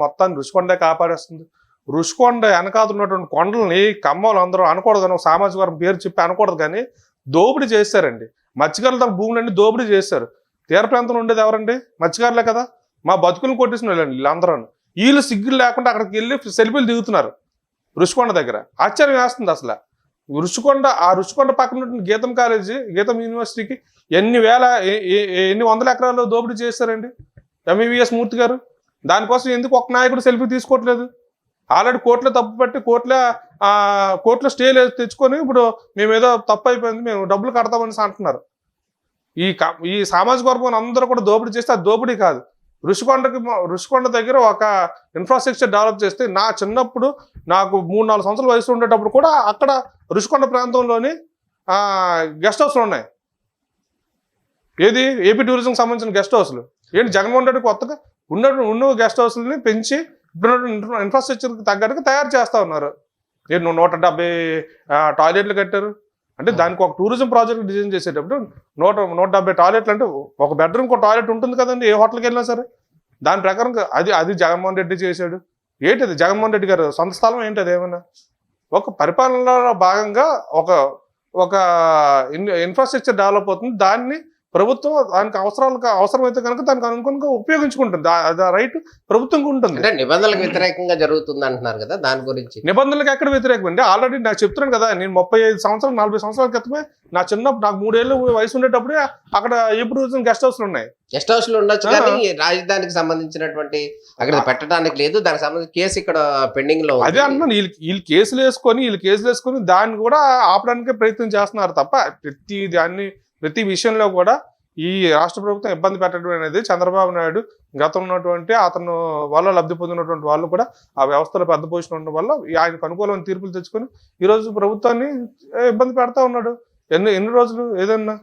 మొత్తాన్ని రుషికొండే కాపాడేస్తుంది. రుషికొండ వెనకాదున్నటువంటి కొండల్ని కమ్మలు అందరూ అనకూడదు కానీ, ఒక సామాజిక వర్గం పేరు చెప్పి అనకూడదు కానీ దోపిడీ చేశారండి. మత్స్యకారుల భూములన్నీ దోపిడీ చేశారు. తీర ప్రాంతంలో ఉండేది ఎవరండి? మత్స్యకారులే కదా. మా బతుకులను కొట్టేసిన వాళ్ళండి వీళ్ళందరూ. వీళ్ళు సిగ్గులు లేకుండా అక్కడికి వెళ్ళి సెల్ఫీలు దిగుతున్నారు రుషికొండ దగ్గర. ఆశ్చర్యం వేస్తుంది అసలు. రుషికొండ పక్కన ఉన్నటువంటి గీతం యూనివర్సిటీకి ఎన్ని వందల ఎకరాలు దోపిడీ చేశారండి ఎంఈవిఎస్ మూర్తి గారు. దానికోసం ఎందుకు ఒక్క నాయకుడు సెల్ఫీ తీసుకోవట్లేదు? ఆల్రెడీ కోర్టులో తప్పు పెట్టి కోర్టులో స్టే తెచ్చుకొని ఇప్పుడు మేము ఏదో తప్పు అయిపోయింది, మేము డబ్బులు కడతామని అంటున్నారు. ఈ సామాజిక వర్గం అందరూ కూడా దోపిడీ చేస్తే అది దోపిడీ కాదు. రుషికొండ దగ్గర ఒక ఇన్ఫ్రాస్ట్రక్చర్ డెవలప్ చేస్తే, నా చిన్నప్పుడు నాకు 3-4 సంవత్సరాల వయసు ఉండేటప్పుడు కూడా అక్కడ రుషికొండ ప్రాంతంలోని గెస్ట్ హౌస్లు ఉన్నాయి. ఏది? ఏపీ టూరిజంకి సంబంధించిన గెస్ట్ హౌస్లు. ఏంటి జగన్మోహన్ రెడ్డి కొత్తగా ఉన్న గెస్ట్ హౌస్లని పెంచి ఇప్పుడు ఇన్ఫ్రాస్ట్రక్చర్కి తగ్గట్టుగా తయారు చేస్తూ ఉన్నారు. 170 టాయిలెట్లు కట్టారు. అంటే దానికి ఒక టూరిజం ప్రాజెక్ట్ డిజైన్ చేసేటప్పుడు 170 టాయిలెట్లు అంటే ఒక బెడ్రూమ్కి ఒక టాయిలెట్ ఉంటుంది కదండి ఏ హోటల్కి వెళ్ళినా సరే. దాని ప్రకారం అది జగన్మోహన్ రెడ్డి చేశాడు. ఏంటి అది? జగన్మోహన్ రెడ్డి గారు సొంత స్థలం ఏంటి? అది ఏమన్నా ఒక పరిపాలనలో భాగంగా ఒక ఇన్ఫ్రాస్ట్రక్చర్ డెవలప్ అవుతుంది. దాన్ని ప్రభుత్వం దానికి అవసరమైతే కనుక దానికి అనుగుణంగా ఉపయోగించుకుంటుంది. రైట్ ప్రభుత్వంకి ఉంటుంది. అంటే నిబంధనలకు వ్యతిరేకంగా జరుగుతుంది అంటున్నారు కదా, దాని గురించి. నిబంధనలకు ఎక్కడ వ్యతిరేకం అండి? ఆల్రెడీ నాకు చెప్తున్నాను కదా, నేను 35 సంవత్సరాలు 40 సంవత్సరాల క్రితమే నాకు 3 ఏళ్ళు వయసు ఉండేటప్పుడే అక్కడ ఎప్పుడు గెస్ట్ హౌస్లు ఉన్నాయి. గెస్ట్ హౌస్లు ఉండొచ్చు కానీ రాజధానికి సంబంధించినటువంటి అక్కడ పెట్టడానికి లేదు. దానికి సంబంధించి కేసు ఇక్కడ పెండింగ్ లో. అదే అంటున్నాను, వీళ్ళు కేసులు వేసుకొని దాన్ని కూడా ఆపడానికి ప్రయత్నం చేస్తున్నారు తప్ప ప్రతి విషయంలో కూడా ఈ రాష్ట్ర ప్రభుత్వం ఇబ్బంది పెట్టడం అనేది చంద్రబాబు నాయుడు గతంలో ఉన్నటువంటి అతను వల్ల లబ్ధి పొందినటువంటి వాళ్ళు కూడా ఆ వ్యవస్థలో పెద్ద పొజిషన్ ఉండడం వల్ల ఆయనకు అనుకూలమైన తీర్పులు తెచ్చుకొని ఈరోజు ప్రభుత్వాన్ని ఇబ్బంది పెడతా ఉన్నాడు. ఎన్ని రోజులు ఏదన్నా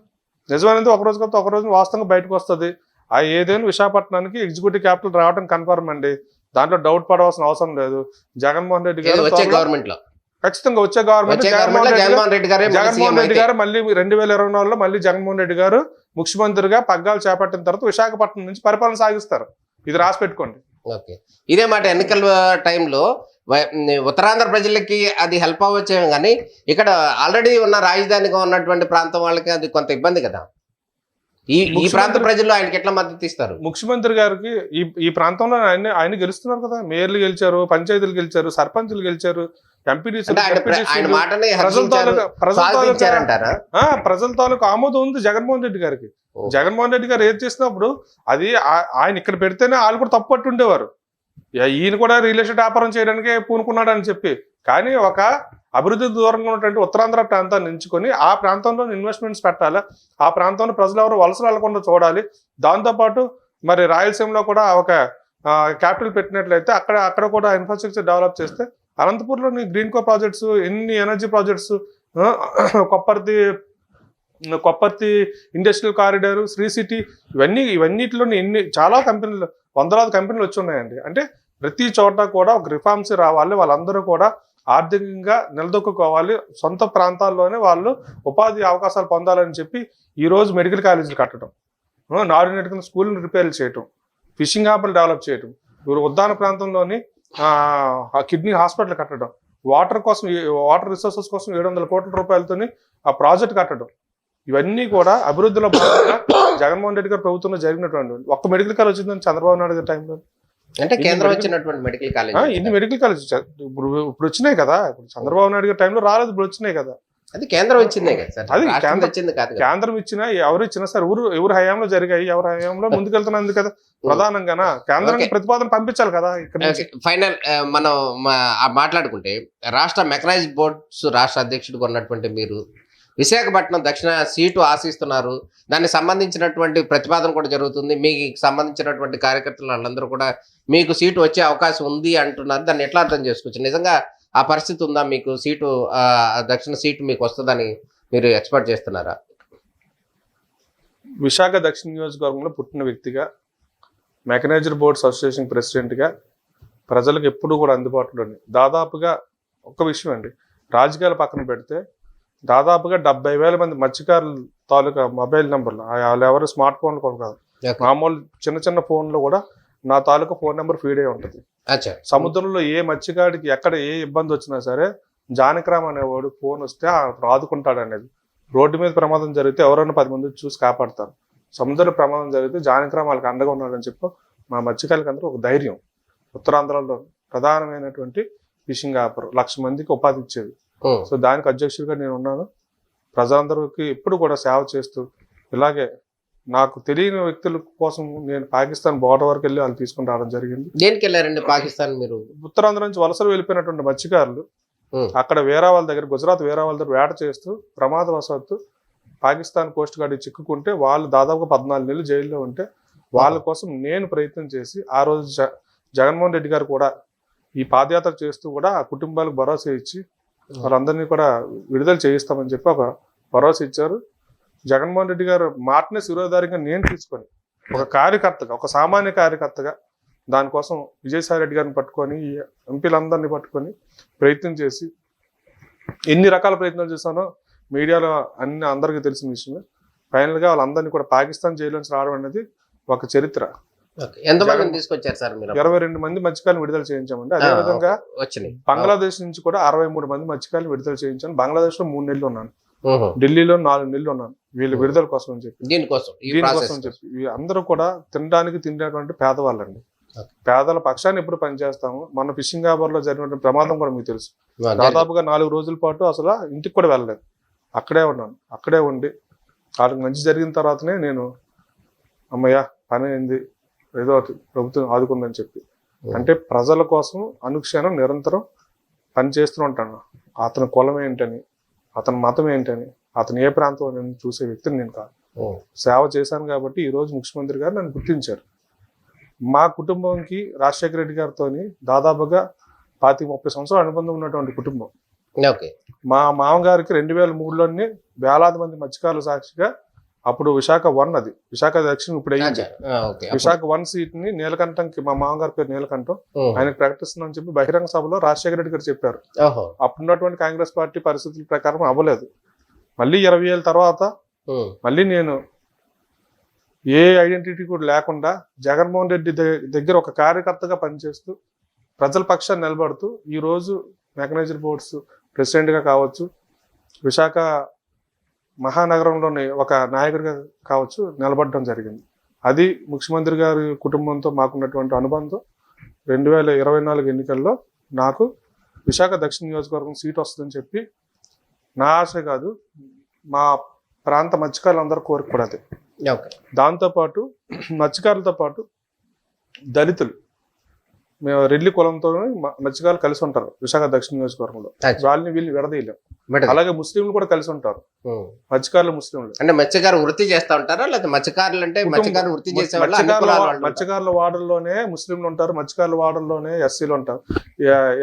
నిజమైనది ఒక రోజు కాబట్టి ఒక రోజు వాస్తవంగా బయటకు వస్తుంది. ఏదైనా విశాఖపట్నానికి ఎగ్జిక్యూటివ్ క్యాపిటల్ రావడం కన్ఫర్మ్ అండి. దాంట్లో డౌట్ పడవలసిన అవసరం లేదు. జగన్మోహన్ రెడ్డి గారు గవర్నమెంట్ లో ఖచ్చితంగా వచ్చే గవర్నమెంట్ జగన్మోహన్ రెడ్డి గారు మళ్ళీ 2024లో మళ్ళీ జగన్మోహన్ రెడ్డి గారు ముఖ్యమంత్రిగా పగ్గాలు చేపట్టిన తర్వాత విశాఖపట్నం నుంచి పరిపాలన సాగిస్తారు. ఇది రాసి పెట్టుకోండి. ఓకే, ఇదే మాట ఎన్నికల టైంలో ఉత్తరాంధ్ర ప్రజలకి అది హెల్ప్ అవ్వచ్చేమో కానీ ఇక్కడ ఆల్రెడీ ఉన్న రాజధానిగా ఉన్నటువంటి ప్రాంతం వాళ్ళకి అది కొంత ఇబ్బంది కదా. ఈ ప్రాంత ప్రజలు ఆయనకి ఎట్లా మద్దతు ఇస్తారు? ముఖ్యమంత్రి గారికి ఈ ప్రాంతంలో ఆయన గెలుస్తున్నారు కదా, మేయర్లు గెలిచారు, పంచాయతీలు గెలిచారు, సర్పంచులు గెలిచారు, ప్రజల తాలూకు ఆమోదం ఉంది జగన్మోహన్ రెడ్డి గారికి. జగన్మోహన్ రెడ్డి గారు ఏది చేసినప్పుడు అది ఆయన ఇక్కడ పెడితేనే వాళ్ళు కూడా తప్పట్టు ఉండేవారు. ఈయన కూడా రియల్ ఎస్టేట్ వ్యాపారం చేయడానికే పూనుకున్నాడు అని చెప్పి. కానీ ఒక అభివృద్ధి దూరంగా ఉన్నటువంటి ఉత్తరాంధ్ర ప్రాంతాన్ని ఎంచుకొని ఆ ప్రాంతంలో ఇన్వెస్ట్మెంట్స్ పెట్టాలి, ఆ ప్రాంతంలో ప్రజలు ఎవరు వలసలు వెళ్లకుండా చూడాలి. దాంతోపాటు మరి రాయలసీమలో కూడా ఒక క్యాపిటల్ పెట్టినట్లయితే అక్కడ కూడా ఇన్ఫ్రాస్ట్రక్చర్ డెవలప్ చేస్తే అనంతపూర్లోని గ్రీన్ కో ప్రాజెక్ట్స్, ఎన్ని energy projects, Kopparthi industrial corridor, Sri City, ఇవన్నిటిలోని చాలా కంపెనీలు, వందలాది కంపెనీలు వచ్చి ఉన్నాయండి. అంటే ప్రతి చోట కూడా ఒక రిఫార్మ్స్ రావాలి, వాళ్ళందరూ కూడా ఆర్థికంగా నిలదొక్కుకోవాలి, సొంత ప్రాంతాల్లోనే వాళ్ళు ఉపాధి అవకాశాలు పొందాలని చెప్పి ఈరోజు మెడికల్ కాలేజీలు కట్టడం, నారునెట్టుకున్న స్కూల్ని రిపేర్లు చేయటం, ఫిషింగ్ హార్బర్లు డెవలప్ చేయటం, ఉద్యాన ప్రాంతంలోని కిడ్నీ హాస్పిటల్ కట్టడం, వాటర్ రిసోర్సెస్ కోసం 700 కోట్ల రూపాయలతోని ఆ ప్రాజెక్ట్ కట్టడం, ఇవన్నీ కూడా అభివృద్ధిలో భాగంగా జగన్మోహన్ రెడ్డి గారి ప్రభుత్వంలో జరిగినటువంటి. ఒక్క మెడికల్ కాలేజ్ వచ్చిందని చంద్రబాబు నాయుడు గారి టైంలో, అంటే కేంద్రం వచ్చినటువంటి మెడికల్ కాలేజ్, ఇన్ని మెడికల్ కాలేజ్ ఇప్పుడు వచ్చినాయి కదా. ఇప్పుడు చంద్రబాబు నాయుడు గారి టైంలో రాలేదు, ఇప్పుడు వచ్చినాయి కదా. అది కేంద్రం వచ్చిందే కదా సార్, అది కేంద్రం ఇచ్చినా ఎవరు ఇచ్చినా సార్ ఎవరు హయాంలో జరిగాయి, ఎవరు హయాంలో ముందుకెళ్తున్నది కదా. ప్రధానంగా కేంద్రానికి ప్రతిపాదన పంపించాలి కదా. ఫైనల్ మనం మాట్లాడుకుంటే రాష్ట్ర మెకనైజ్ బోర్డ్స్ రాష్ట్ర అధ్యక్షుడిగా ఉన్నటువంటి మీరు విశాఖపట్నం దక్షిణ సీటు ఆశిస్తున్నారు, దానికి సంబంధించినటువంటి ప్రతిపాదన కూడా జరుగుతుంది, మీకు సంబంధించినటువంటి కార్యకర్తలు వాళ్ళందరూ కూడా మీకు సీటు వచ్చే అవకాశం ఉంది అంటున్నారు. దాన్ని ఎట్లా అర్థం చేసుకోవచ్చు? నిజంగా ఆ పరిస్థితి ఉందా? మీకు సీటు దక్షిణ సీటు మీకు వస్తుందని మీరు ఎక్స్పెక్ట్ చేస్తున్నారా? విశాఖ దక్షిణ నియోజకవర్గంలో పుట్టిన వ్యక్తిగా, మెకనైజ్డ్ బోర్డ్స్ అసోసియేషన్ ప్రెసిడెంట్గా ప్రజలకు ఎప్పుడు కూడా అందుబాటులో దాదాపుగా ఒక విషయం అండి, రాజకీయాల పక్కన పెడితే దాదాపుగా 70,000 మంది మత్స్యకారుల తాలూకా మొబైల్ నెంబర్లు, వాళ్ళు ఎవరు స్మార్ట్ ఫోన్లు కూడా కాదు, మామూలు చిన్న ఫోన్లో కూడా నా తాలూకా ఫోన్ నెంబర్ ఫీడ్ అయి ఉంటుంది. సముద్రంలో ఏ మత్స్యకాడికి ఎక్కడ ఏ ఇబ్బంది వచ్చినా సరే జానకిరామ్ అనేవాడు ఫోన్ వస్తే ఆదుకుంటాడు అనేది. రోడ్డు మీద ప్రమాదం జరిగితే ఎవరైనా 10 మంది చూసి కాపాడతారు. సముద్ర ప్రమాదం జరిగితే జానకిరామ్ వాళ్ళకి అండగా ఉన్నాడని చెప్పి మా మత్స్యకారులకి అందరూ ఒక ధైర్యం. ఉత్తరాంధ్రలో ప్రధానమైనటువంటి ఫిషింగ్ వ్యాపారం 1,00,000 మందికి ఉపాధి ఇచ్చేది. సో దానికి అధ్యక్షుడిగా నేను ఉన్నాను. ప్రజలందరికీ ఎప్పుడు కూడా సేవ చేస్తూ, ఇలాగే నాకు తెలియని వ్యక్తుల కోసం నేను పాకిస్తాన్ బోర్డర్ వరకు వెళ్ళి వాళ్ళు తీసుకుని రావడం జరిగింది. దేనికి వెళ్ళారండి పాకిస్తాన్ మీరు? ఉత్తరాంధ్ర నుంచి వలసలు వెళ్ళిపోయినటువంటి మత్స్యకారులు అక్కడ వేరావాళ్ళ దగ్గర, గుజరాత్ వేరావాళ్ళ దగ్గర వేట చేస్తూ ప్రమాదవశాత్తు పాకిస్తాన్ కోస్ట్ గార్డ్ చిక్కుకుంటే వాళ్ళు దాదాపుగా 14 నెలలు జైల్లో ఉంటే వాళ్ళ కోసం నేను ప్రయత్నం చేసి, ఆ రోజు జగన్మోహన్ రెడ్డి గారు కూడా ఈ పాదయాత్ర చేస్తూ కూడా ఆ కుటుంబాలకు భరోసా ఇచ్చి వాళ్ళందరినీ కూడా విడుదల చేయిస్తామని చెప్పి ఒక భరోసా ఇచ్చారు. జగన్మోహన్ రెడ్డి గారు మాటనే శిరోధారిగా నేను తీసుకొని ఒక కార్యకర్తగా, ఒక సామాన్య కార్యకర్తగా దానికోసం విజయసాయి రెడ్డి గారిని పట్టుకొని, ఎంపీలందరినీ పట్టుకొని ప్రయత్నం చేసి ఎన్ని రకాల ప్రయత్నాలు చేశానో మీడియాలో అందరికీ తెలిసిన విషయమే. ఫైనల్గా వాళ్ళందరినీ కూడా పాకిస్తాన్ జైలు నుంచి రావడం అనేది ఒక చరిత్ర. ఎంతమంది తీసుకొచ్చారు సార్ మీరు? 22 మంది మత్స్యకారులు విడుదల చేయించామండి. అదేవిధంగా బంగ్లాదేశ్ నుంచి కూడా 63 మంది మత్స్యకారులు విడుదల చేయించాను. బంగ్లాదేశ్ లో 3 నెలలు ఉన్నాను, ఢిల్లీలో 4 నెలలు ఉన్నాను వీళ్ళు విడుదల కోసం అని చెప్పి. దీనికోసం చెప్పి అందరూ కూడా తినేటువంటి పేదవాళ్ళండి. పేదల పక్షాన్ని ఎప్పుడు పనిచేస్తాము. మన ఫిషింగ్ హార్బర్ లో జరిగిన ప్రమాదం కూడా మీకు తెలుసు. దాదాపుగా 4 రోజుల పాటు అసలు ఇంటికి కూడా వెళ్ళలేదు, అక్కడే ఉన్నాను. అక్కడే ఉండి వాళ్ళకి మంచి జరిగిన తర్వాతనే నేను అమ్మయ్య పని అయింది, ఏదో ప్రభుత్వం ఆదుకుందని చెప్పి, అంటే ప్రజల కోసం అనుక్షణం నిరంతరం పనిచేస్తూ ఉంటాను. అతని కులం ఏంటని, అతని మతం ఏంటని, అతను ఏ ప్రాంతం చూసే వ్యక్తిని నేను కాదు. సేవ చేశాను కాబట్టి ఈరోజు ముఖ్యమంత్రి గారు నన్ను గుర్తించారు. మా కుటుంబంకి రాజశేఖర రెడ్డి గారితో దాదాపుగా 25-30 సంవత్సరాల అనుబంధం ఉన్నటువంటి కుటుంబం. మా మామగారికి 2003లోనే వేలాది మంది మత్స్యకారుల సాక్షిగా అప్పుడు విశాఖ 1, అది విశాఖ దక్షిణ ఇప్పుడు అయ్యింది. విశాఖ 1 సీట్ ని నీలకంఠంకి, మా మామగారి పేరు నీలకంఠం, ఆయనకు ప్రకటిస్తుందని చెప్పి బహిరంగ సభలో రాజశేఖర రెడ్డి గారు చెప్పారు. అప్పుడున్నటువంటి కాంగ్రెస్ పార్టీ పరిస్థితుల ప్రకారం అవ్వలేదు. మళ్ళీ 20 ఏళ్ళ తర్వాత మళ్ళీ నేను ఏ ఐడెంటిటీ కూడా లేకుండా జగన్మోహన్ రెడ్డి దగ్గర ఒక కార్యకర్తగా పనిచేస్తూ ప్రజల పక్షాన్ని నిలబడుతూ ఈరోజు మెకనైజ్డ్ బోట్స్ ప్రెసిడెంట్గా కావచ్చు, విశాఖ మహానగరంలోని ఒక నాయకుడిగా కావచ్చు నిలబడడం జరిగింది. అది ముఖ్యమంత్రి గారి కుటుంబంతో మాకున్నటువంటి అనుబంధం. 2024 ఎన్నికల్లో నాకు విశాఖ దక్షిణ నియోజకవర్గం సీట్ వస్తుందని చెప్పి నా ఆశ కాదు, మా ప్రాంత మత్స్యకారులందరూ కోరిక కూడా అదే. దాంతోపాటు మత్స్యకారులతో పాటు దళితులు, మేము రెల్లి కులంతో మత్స్యకారులు కలిసి ఉంటారు విశాఖ దక్షిణ నియోజకవర్గంలో, వాళ్ళని వీళ్ళు విడదీయలేం. అలాగే ముస్లింలు కూడా కలిసి ఉంటారు, మత్స్యకారులు ముస్లింలు. అంటే మత్స్యకారు వృత్తి చేస్తా ఉంటారా, లేదా మత్స్యకారులు అంటే మత్స్యకారు వృత్తి చేసే మత్స్యకారుల వార్డుల్లోనే ముస్లింలు ఉంటారు, మత్స్యకారుల వార్డుల్లోనే ఎస్సీలు ఉంటారు,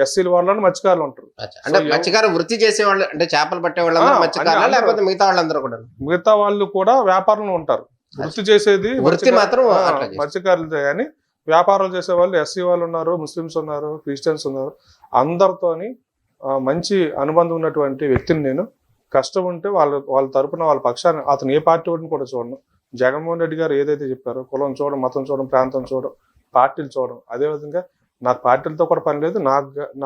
ఎస్సీల వార్డులోనే మత్స్యకారులు ఉంటారు. అంటే మత్స్యకారు వృత్తి చేసే వాళ్ళు అంటే చేపలు పట్టే వాళ్ళు మత్స్యకారులు, లేకపోతే మిగతా వాళ్ళందరూ కూడా? మిగతా వాళ్ళు కూడా వ్యాపారంలో ఉంటారు. వృత్తి చేసేది వృత్తి మాత్రం మత్స్యకారులతో, కానీ వ్యాపారాలు చేసే వాళ్ళు ఎస్సీ వాళ్ళు ఉన్నారు, ముస్లిమ్స్ ఉన్నారు, క్రిస్టియన్స్ ఉన్నారు. అందరితోని మంచి అనుబంధం ఉన్నటువంటి వ్యక్తిని నేను. కష్టం ఉంటే వాళ్ళ తరపున వాళ్ళ పక్షాన్ని, అతను ఏ పార్టీ వాడిని కూడా చూడను. జగన్మోహన్ రెడ్డి గారు ఏదైతే చెప్పారో కులం చూడడం, మతం చూడడం, ప్రాంతం చూడడం, పార్టీలు చూడడం, అదేవిధంగా నాకు పార్టీలతో కూడా పని లేదు.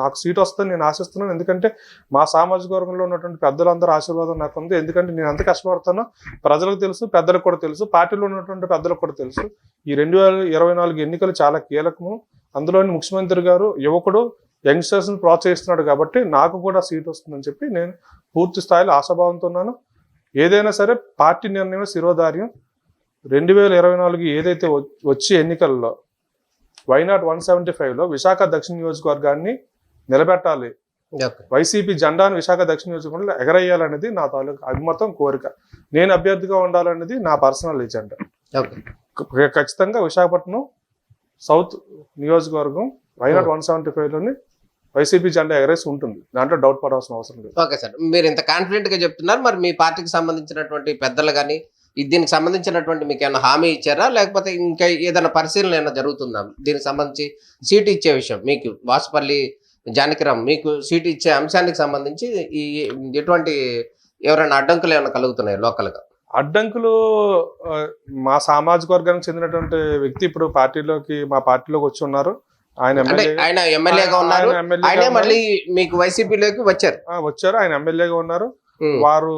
నాకు సీట్ వస్తుందని నేను ఆశిస్తున్నాను. ఎందుకంటే మా సామాజిక వర్గంలో ఉన్నటువంటి పెద్దలందరూ ఆశీర్వాదం నాకు ఉంది. ఎందుకంటే నేను ఎంత కష్టపడతానో ప్రజలకు తెలుసు, పెద్దలకు కూడా తెలుసు, పార్టీలో ఉన్నటువంటి పెద్దలకు కూడా తెలుసు. ఈ 2024 ఎన్నికలు చాలా కీలకము. అందులోని ముఖ్యమంత్రి గారు యువకుడు, యంగ్స్టర్స్ని ప్రోత్సహిస్తున్నాడు కాబట్టి నాకు కూడా సీట్ వస్తుందని చెప్పి నేను పూర్తి స్థాయిలో ఆశాభావంతో ఉన్నాను. ఏదైనా సరే పార్టీ నిర్ణయం శిరోధార్యం. 2024 ఏదైతే వచ్చే ఎన్నికల్లో వైనాట్ 175లో విశాఖ దక్షిణ నియోజకవర్గాన్ని నిలబెట్టాలి, వైసీపీ జెండాను విశాఖ దక్షిణ నియోజకవర్గంలో ఎగరేయాలనేది నా తాలూకు అభిమతం, కోరిక. నేను అభ్యర్థిగా ఉండాలనేది నా పర్సనల్ ఎజెండా. ఖచ్చితంగా విశాఖపట్నం సౌత్ నియోజకవర్గం వైనాట్ 175లోని వైసీపీ జెండా ఎగరేసి ఉంటుంది, దాంట్లో డౌట్ పడాల్సిన అవసరం లేదు. ఓకే సార్, మీరు ఇంత కాన్ఫిడెంట్ గా చెప్తున్నారు. మరి మీ పార్టీకి సంబంధించినటువంటి పెద్దలు కానీ దీనికి సంబంధించినటువంటి మీకు ఏమైనా హామీ ఇచ్చారా, లేకపోతే ఇంకా ఏదైనా పరిశీలన ఏమైనా జరుగుతుందా దీనికి సంబంధించి? సీటు ఇచ్చే విషయం మీకు వాసుపల్లి జానకిరామ్ మీకు సీటు ఇచ్చే అంశానికి సంబంధించి ఎటువంటి ఎవరైనా అడ్డంకులు ఏమైనా కలుగుతున్నాయి లోకల్గా? అడ్డంకులు మా సామాజిక వర్గానికి చెందినటువంటి వ్యక్తి ఇప్పుడు మా పార్టీలోకి వచ్చి ఉన్నారు. ఆయన ఎమ్మెల్యేగా ఉన్నారు, ఆయన మళ్ళీ మీకు వైసీపీలోకి వచ్చారు. ఆయన ఎమ్మెల్యేగా ఉన్నారు. వారు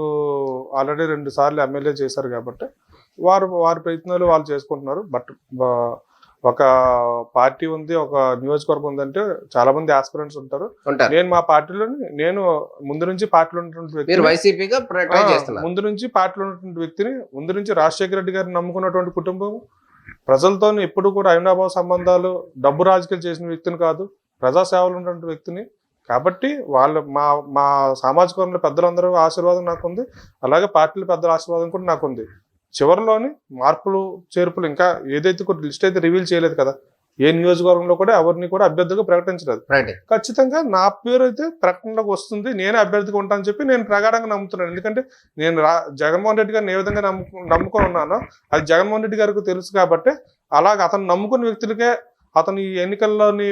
ఆల్రెడీ 2 సార్లు ఎమ్మెల్యే చేశారు కాబట్టి వారి ప్రయత్నాలు వాళ్ళు చేసుకుంటున్నారు. బట్ ఒక పార్టీ ఉంది, ఒక నియోజకవర్గం ఉందంటే చాలా మంది ఆస్పిరెంట్స్ ఉంటారు. నేను మా పార్టీలోని ముందు నుంచి పార్టీలో ఉన్నటువంటి వ్యక్తిని, ముందు నుంచి పార్టీలో ఉన్నటువంటి వ్యక్తిని, ముందు నుంచి రాజశేఖర రెడ్డి గారిని నమ్ముకున్నటువంటి కుటుంబం, ప్రజలతో ఎప్పుడు కూడా అవినాభావ సంబంధాలు, డబ్బు రాజకీయాలు చేసిన వ్యక్తిని కాదు, ప్రజాసేవలు ఉన్నటువంటి వ్యక్తిని. కాబట్టి మా సామాజిక వర్గంలో పెద్దలందరూ ఆశీర్వాదం నాకుంది, అలాగే పార్టీల పెద్దల ఆశీర్వాదం కూడా నాకుంది. చివరిలోని మార్పులు చేర్పులు ఇంకా ఏదైతే కూడా లిస్ట్ అయితే రివీల్ చేయలేదు కదా, ఏ నియోజకవర్గంలో కూడా ఎవరిని కూడా అభ్యర్థిగా ప్రకటించలేదు. ఖచ్చితంగా నా పేరు అయితే ప్రకటనలోకి వస్తుంది, నేనే అభ్యర్థిగా ఉంటానని చెప్పి నేను ప్రగాఢంగా నమ్ముతున్నాను. ఎందుకంటే నేను జగన్మోహన్ రెడ్డి గారిని ఏ విధంగా నమ్ముకొని ఉన్నానో అది జగన్మోహన్ రెడ్డి గారికి తెలుసు. కాబట్టి అలాగే అతను నమ్ముకున్న వ్యక్తులకే అతను ఈ ఎన్నికల్లోని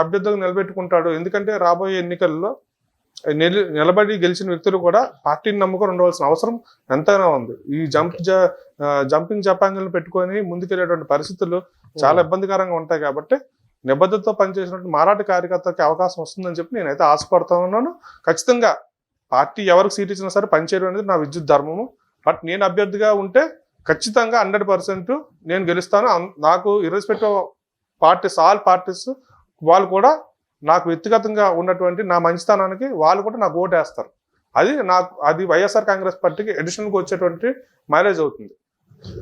అభ్యర్థిగా నిలబెట్టుకుంటాడు. ఎందుకంటే రాబోయే ఎన్నికల్లో నిలబడి గెలిచిన వ్యక్తులు కూడా పార్టీని నమ్ముకొని ఉండవలసిన అవసరం ఎంతైనా ఉంది. ఈ జంపింగ్ జపాంగులను పెట్టుకొని ముందుకెళ్ళేటువంటి పరిస్థితులు చాలా ఇబ్బందికరంగా ఉంటాయి. కాబట్టి నిబద్ధతతో పనిచేసినటువంటి మారాట కార్యకర్తకి అవకాశం వస్తుందని చెప్పి నేనైతే ఆశపడతా ఉన్నాను. ఖచ్చితంగా పార్టీ ఎవరికి సీట్ ఇచ్చినా సరే పనిచేయడం అనేది నా విద్యుత్ ధర్మము. బట్ నేను అభ్యర్థిగా ఉంటే ఖచ్చితంగా 100% నేను గెలుస్తాను. నాకు ఇర్రెస్పెక్టివ్ ఆల్ పార్టీస్ వాళ్ళు కూడా నాకు వ్యక్తిగతంగా ఉన్నటువంటి నా మంచితనానికి వాళ్ళు కూడా నాకు ఓటు వేస్తారు. అది వైఎస్ఆర్ కాంగ్రెస్ పార్టీకి అడిషనల్గా వచ్చేటువంటి మైలేజ్ అవుతుంది.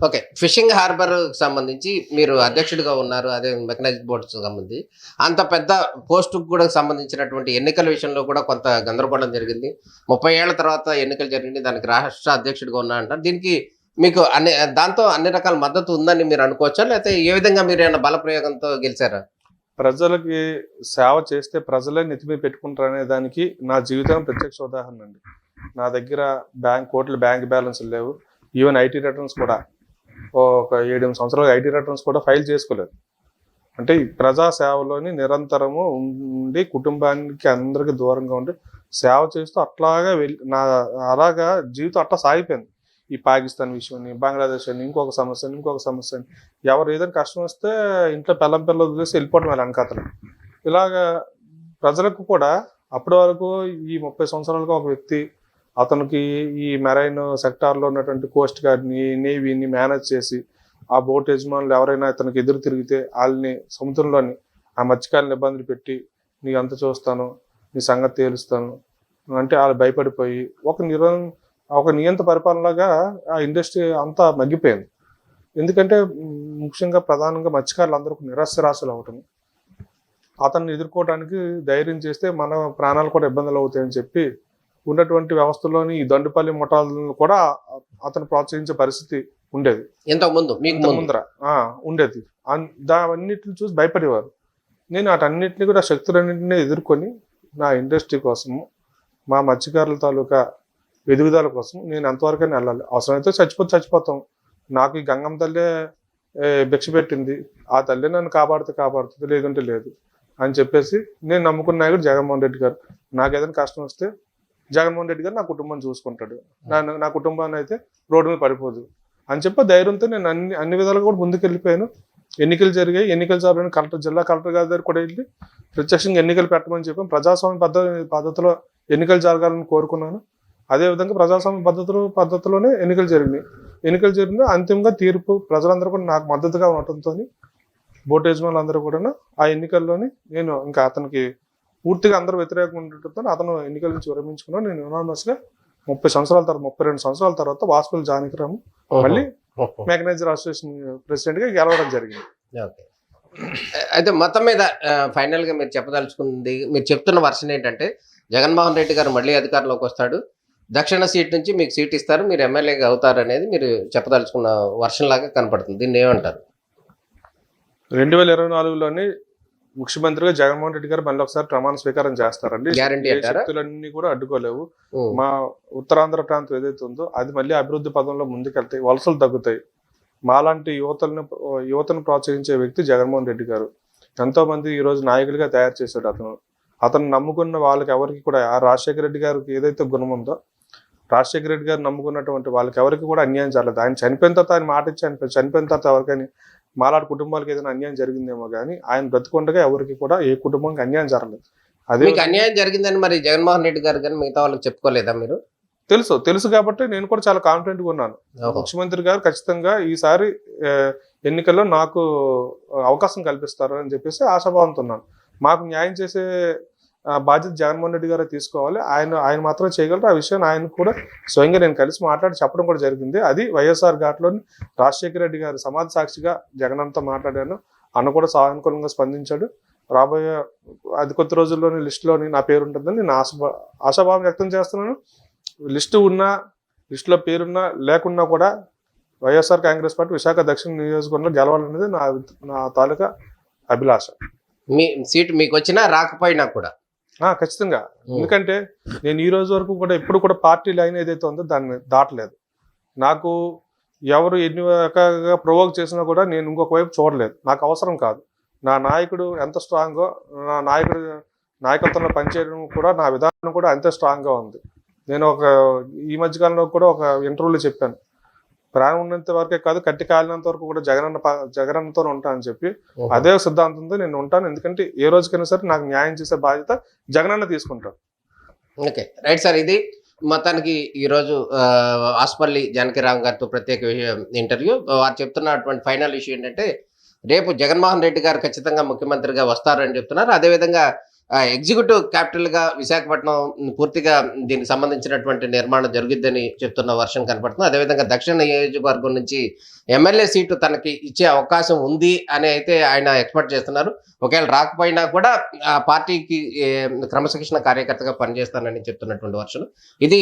ఓకే, ఫిషింగ్ హార్బర్ సంబంధించి మీరు అధ్యక్షుడిగా ఉన్నారు, అదే మెకనైజ్డ్ బోట్స్ సంబంధించి అంత పెద్ద పోస్టుకు కూడా సంబంధించినటువంటి ఎన్నికల విషయంలో కూడా కొంత గందరగోళం జరిగింది. 30 ఏళ్ల తర్వాత ఎన్నికలు జరిగింది, దానికి రాష్ట్ర అధ్యక్షుడిగా ఉన్నా అంటారు. దీనికి మీకు దాంతో అన్ని రకాల మద్దతు ఉందని మీరు అనుకోవచ్చా, లేకపోతే ఏ విధంగా మీరు ఏమైనా బల ప్రయోగంతో గెలిచారా? ప్రజలకి సేవ చేస్తే ప్రజలే నెత్తిమీ పెట్టుకుంటారు అనే దానికి నా జీవితం ప్రత్యక్ష ఉదాహరణ అండి. నా దగ్గర కోట్ల బ్యాంక్ బ్యాలెన్స్లు లేవు. ఈవెన్ ఐటీ రిటర్న్స్ కూడా ఒక 7-8 సంవత్సరాలు ఐటీ రిటర్న్స్ కూడా ఫైల్ చేసుకోలేదు. అంటే ఈ ప్రజా సేవలోని నిరంతరము ఉండి కుటుంబానికి అందరికి దూరంగా ఉండి సేవ చేస్తూ అట్లాగా అలాగా జీవితం అట్లా సాగిపోయింది. ఈ పాకిస్తాన్ విషయం అని, బంగ్లాదేశ్ అని, ఇంకొక సమస్య అని ఎవరు ఏదైనా కష్టం వస్తే ఇంట్లో పిల్లలు వదిలేసి వెళ్ళిపోవడం వాళ్ళ వెనకాతలు. ఇలాగా ప్రజలకు కూడా అప్పటి వరకు ఈ 30 సంవత్సరాలుగా ఒక వ్యక్తి అతనికి ఈ మెరైన్ సెక్టార్లో ఉన్నటువంటి కోస్ట్ గార్డ్ని, నేవీని మేనేజ్ చేసి ఆ బోట్ యజమానులు ఎవరైనా ఇతనికి ఎదురు తిరిగితే వాళ్ళని సముద్రంలోని ఆ మత్స్యకారులను ఇబ్బందులు పెట్టి నీ అంత చూస్తాను, నీ సంగతి తేలుస్తాను అంటే వాళ్ళు భయపడిపోయి ఒక నియంత పరిపాలనలాగా ఆ ఇండస్ట్రీ అంతా మగ్గిపోయింది. ఎందుకంటే ముఖ్యంగా ప్రధానంగా మత్స్యకారులు అందరూ నిరస్సరాసులు అవటం, అతన్ని ఎదుర్కోవడానికి ధైర్యం చేస్తే మన ప్రాణాలు కూడా ఇబ్బందులు అవుతాయని చెప్పి ఉన్నటువంటి వ్యవస్థలోని ఈ దండుపల్లి ముఠాలను కూడా అతను ప్రోత్సహించే పరిస్థితి ఉండేది. ఇంతకుముందు ముందర ఉండేది. అవన్నిటిని చూసి భయపడేవారు. నేను వాటన్నిటిని కూడా శక్తులన్నింటినీ ఎదుర్కొని నా ఇండస్ట్రీ కోసము, మా మత్స్యకారుల తాలూకా ఎదుగుదల కోసం నేను ఎంతవరకైనా వెళ్ళాలి. అవసరమైతే చచ్చిపోతాం. నాకు ఈ గంగమ్మ తల్లే భిక్ష పెట్టింది, ఆ తల్లి నన్ను కాపాడుతుంది, లేదంటే లేదు అని చెప్పేసి నేను నమ్ముకున్న నాయకుడు జగన్మోహన్ రెడ్డి గారు. నాకు ఏదైనా కష్టం వస్తే జగన్మోహన్ రెడ్డి గారు నా కుటుంబాన్ని చూసుకుంటాడు, నా కుటుంబాన్ని అయితే రోడ్డు మీద పడిపోదు అని చెప్పి ధైర్యంతో నేను అన్ని విధాలుగా కూడా ముందుకు వెళ్ళిపోయాను. ఎన్నికలు జరిగాయి. ఎన్నికల సభలో జిల్లా కలెక్టర్ గారి దగ్గర కూడా వెళ్ళి ప్రత్యక్షంగా ఎన్నికలు పెట్టమని చెప్పాను. ప్రజాస్వామ్య పద్ధతిలో ఎన్నికలు జరగాలని కోరుకున్నాను. అదేవిధంగా ప్రజాస్వామ్య పద్ధతిలోనే ఎన్నికలు జరిగింది. అంతిమంగా తీర్పు ప్రజలందరూ కూడా నాకు మద్దతుగా ఉండటంతో బోట్ యజమానులు అందరూ కూడా ఆ ఎన్నికల్లోని నేను ఇంకా అతనికి పూర్తిగా అందరూ వ్యతిరేకంగా ఉండటంతో అతను ఎన్నికల నుంచి విరమించుకున్నాను. నేను యునానిమస్గా 32 సంవత్సరాల తర్వాత వాసుపల్లి జానకిరామ్ మళ్ళీ మెకనైజర్ అసోసియేషన్ ప్రెసిడెంట్ గా గెలవడం జరిగింది. అయితే మొత్తం మీద ఫైనల్ గా మీరు చెప్పదలుచుకుంది, మీరు చెప్తున్న వర్షన్ ఏంటంటే జగన్మోహన్ రెడ్డి గారు మళ్ళీ అధికారంలోకి వస్తాడు, దక్షిణ సీట్ నుంచి మీకు సీట్ ఇస్తారు, మీరు ఎమ్మెల్యేగా అవుతారు అనేది మీరు చెప్పదలుచుకున్న వర్షన్ లాగా కనపడుతుంది. దీన్ని ఏమంటారు? 2024లోని ముఖ్యమంత్రిగా జగన్మోహన్ రెడ్డి గారు మళ్ళీ ఒకసారి ప్రమాణ స్వీకారం చేస్తారండి. గ్యారంటీ అంటారా? శక్తులన్నీ కూడా అడ్డుకోలేవు. మా ఉత్తరాంధ్ర ప్రాంతం ఏదైతే ఉందో అది మళ్ళీ అభివృద్ధి పదంలో ముందుకెళ్తాయి, వలసలు తగ్గుతాయి. మాలాంటి యువతను ప్రోత్సహించే వ్యక్తి జగన్మోహన్ రెడ్డి గారు. ఎంతో మంది ఈ రోజు నాయకులుగా తయారు చేశాడు అతను నమ్ముకున్న వాళ్ళకి ఎవరికి కూడా రాజశేఖర రెడ్డి గారికి ఏదైతే గుణం ఉందో, రాజశేఖర రెడ్డి గారు నమ్ముకున్నటువంటి వాళ్ళకి ఎవరికి కూడా అన్యాయం జరగలేదు. ఆయన చనిపోయిన తర్వాత ఆయన మాట ఇచ్చి చనిపోయిన తర్వాత ఎవరికైనా మాలాంటి కుటుంబాలకు ఏదైనా అన్యాయం జరిగిందేమో కానీ ఆయన బ్రతికుండగా ఎవరికి కూడా ఏ కుటుంబానికి అన్యాయం జరగలేదు. అదే అన్యాయం జరిగిందని మరి జగన్మోహన్ రెడ్డి గారు కానీ మిగతా వాళ్ళకి చెప్పుకోలేదా మీరు? తెలుసు కాబట్టి నేను కూడా చాలా కాన్ఫిడెంట్ గా ఉన్నాను. ముఖ్యమంత్రి గారు ఖచ్చితంగా ఈసారి ఎన్నికల్లో నాకు అవకాశం కల్పిస్తారు అని చెప్పేసి ఆశాభావంతో ఉన్నాను. మాకు న్యాయం చేసే బాధ్యత జగన్మోహన్ రెడ్డి గారే తీసుకోవాలి. ఆయన మాత్రం చేయగలరు. ఆ విషయాన్ని ఆయన కూడా స్వయంగా నేను కలిసి మాట్లాడి చెప్పడం కూడా జరిగింది. అది వైఎస్ఆర్ ఘాట్లోని రాజశేఖర రెడ్డి గారు సమాధి సాక్షిగా జగన్ అంతా మాట్లాడాను. అన్న కూడా సానుకూలంగా స్పందించాడు. రాబోయే అది కొద్ది రోజుల్లోని లిస్టులోని నా పేరు ఉంటుందని నేను ఆశాభావం వ్యక్తం చేస్తున్నాను. లిస్టులో పేరున్నా లేకున్నా కూడా వైఎస్ఆర్ కాంగ్రెస్ పార్టీ విశాఖ దక్షిణ నియోజకవర్గంలో గెలవాలనేది నా తాలూకా అభిలాష. మీ సీట్ మీకు వచ్చినా రాకపోయినా కూడా ఖచ్చితంగా. ఎందుకంటే నేను ఈ రోజు వరకు కూడా ఎప్పుడు కూడా పార్టీ లైన్ ఏదైతే ఉందో దాన్ని దాటలేదు. నాకు ఎవరు ఎన్ని రకాలుగా ప్రొవోక్ చేసినా కూడా నేను ఇంకొక వైపు చూడలేదు. నాకు అవసరం కాదు. నా నాయకుడు ఎంత స్ట్రాంగో, నా నాయకత్వంలో పనిచేయడం కూడా నా విధానం కూడా అంతే స్ట్రాంగ్గా ఉంది. నేను ఈ మధ్యకాలంలో కూడా ఒక ఇంటర్వ్యూలో చెప్పాను, ప్రాణం ఉన్నంత వరకే కాదు కట్టి కాలినంత వరకు కూడా జగనన్నతో ఉంటానని చెప్పి అదే సిద్ధాంతంతో నేను ఉంటాను. ఎందుకంటే ఏ రోజుకైనా సరే నాకు న్యాయం చేసే బాధ్యత జగనన్న తీసుకుంటాను. Okay, right sir. ఇది మొత్తానికి ఈరోజు ఆస్పల్లి జానకిరామ్ గారితో ప్రత్యేక ఇంటర్వ్యూ. వారు చెప్తున్నటువంటి ఫైనల్ ఇష్యూ ఏంటంటే రేపు జగన్మోహన్ రెడ్డి గారు ఖచ్చితంగా ముఖ్యమంత్రిగా వస్తారని చెప్తున్నారు. అదేవిధంగా ఎగ్జిక్యూటివ్ క్యాపిటల్గా విశాఖపట్నం పూర్తిగా దీనికి సంబంధించినటువంటి నిర్మాణం జరుగుద్దని చెప్తున్న వర్షం కనపడుతుంది. అదేవిధంగా దక్షిణ నియోజకవర్గం నుంచి ఎమ్మెల్యే సీటు తనకి ఇచ్చే అవకాశం ఉంది అని అయితే ఆయన ఎక్స్పెక్ట్ చేస్తున్నారు. ఒకవేళ రాకపోయినా కూడా ఆ పార్టీకి క్రమశిక్షణ కార్యకర్తగా పనిచేస్తానని చెప్తున్నటువంటి వర్షం. ఇది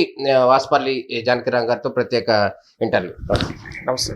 వాసుపల్లి జానకిరామ్ గారితో ప్రత్యేక ఇంటర్వ్యూ. నమస్తే.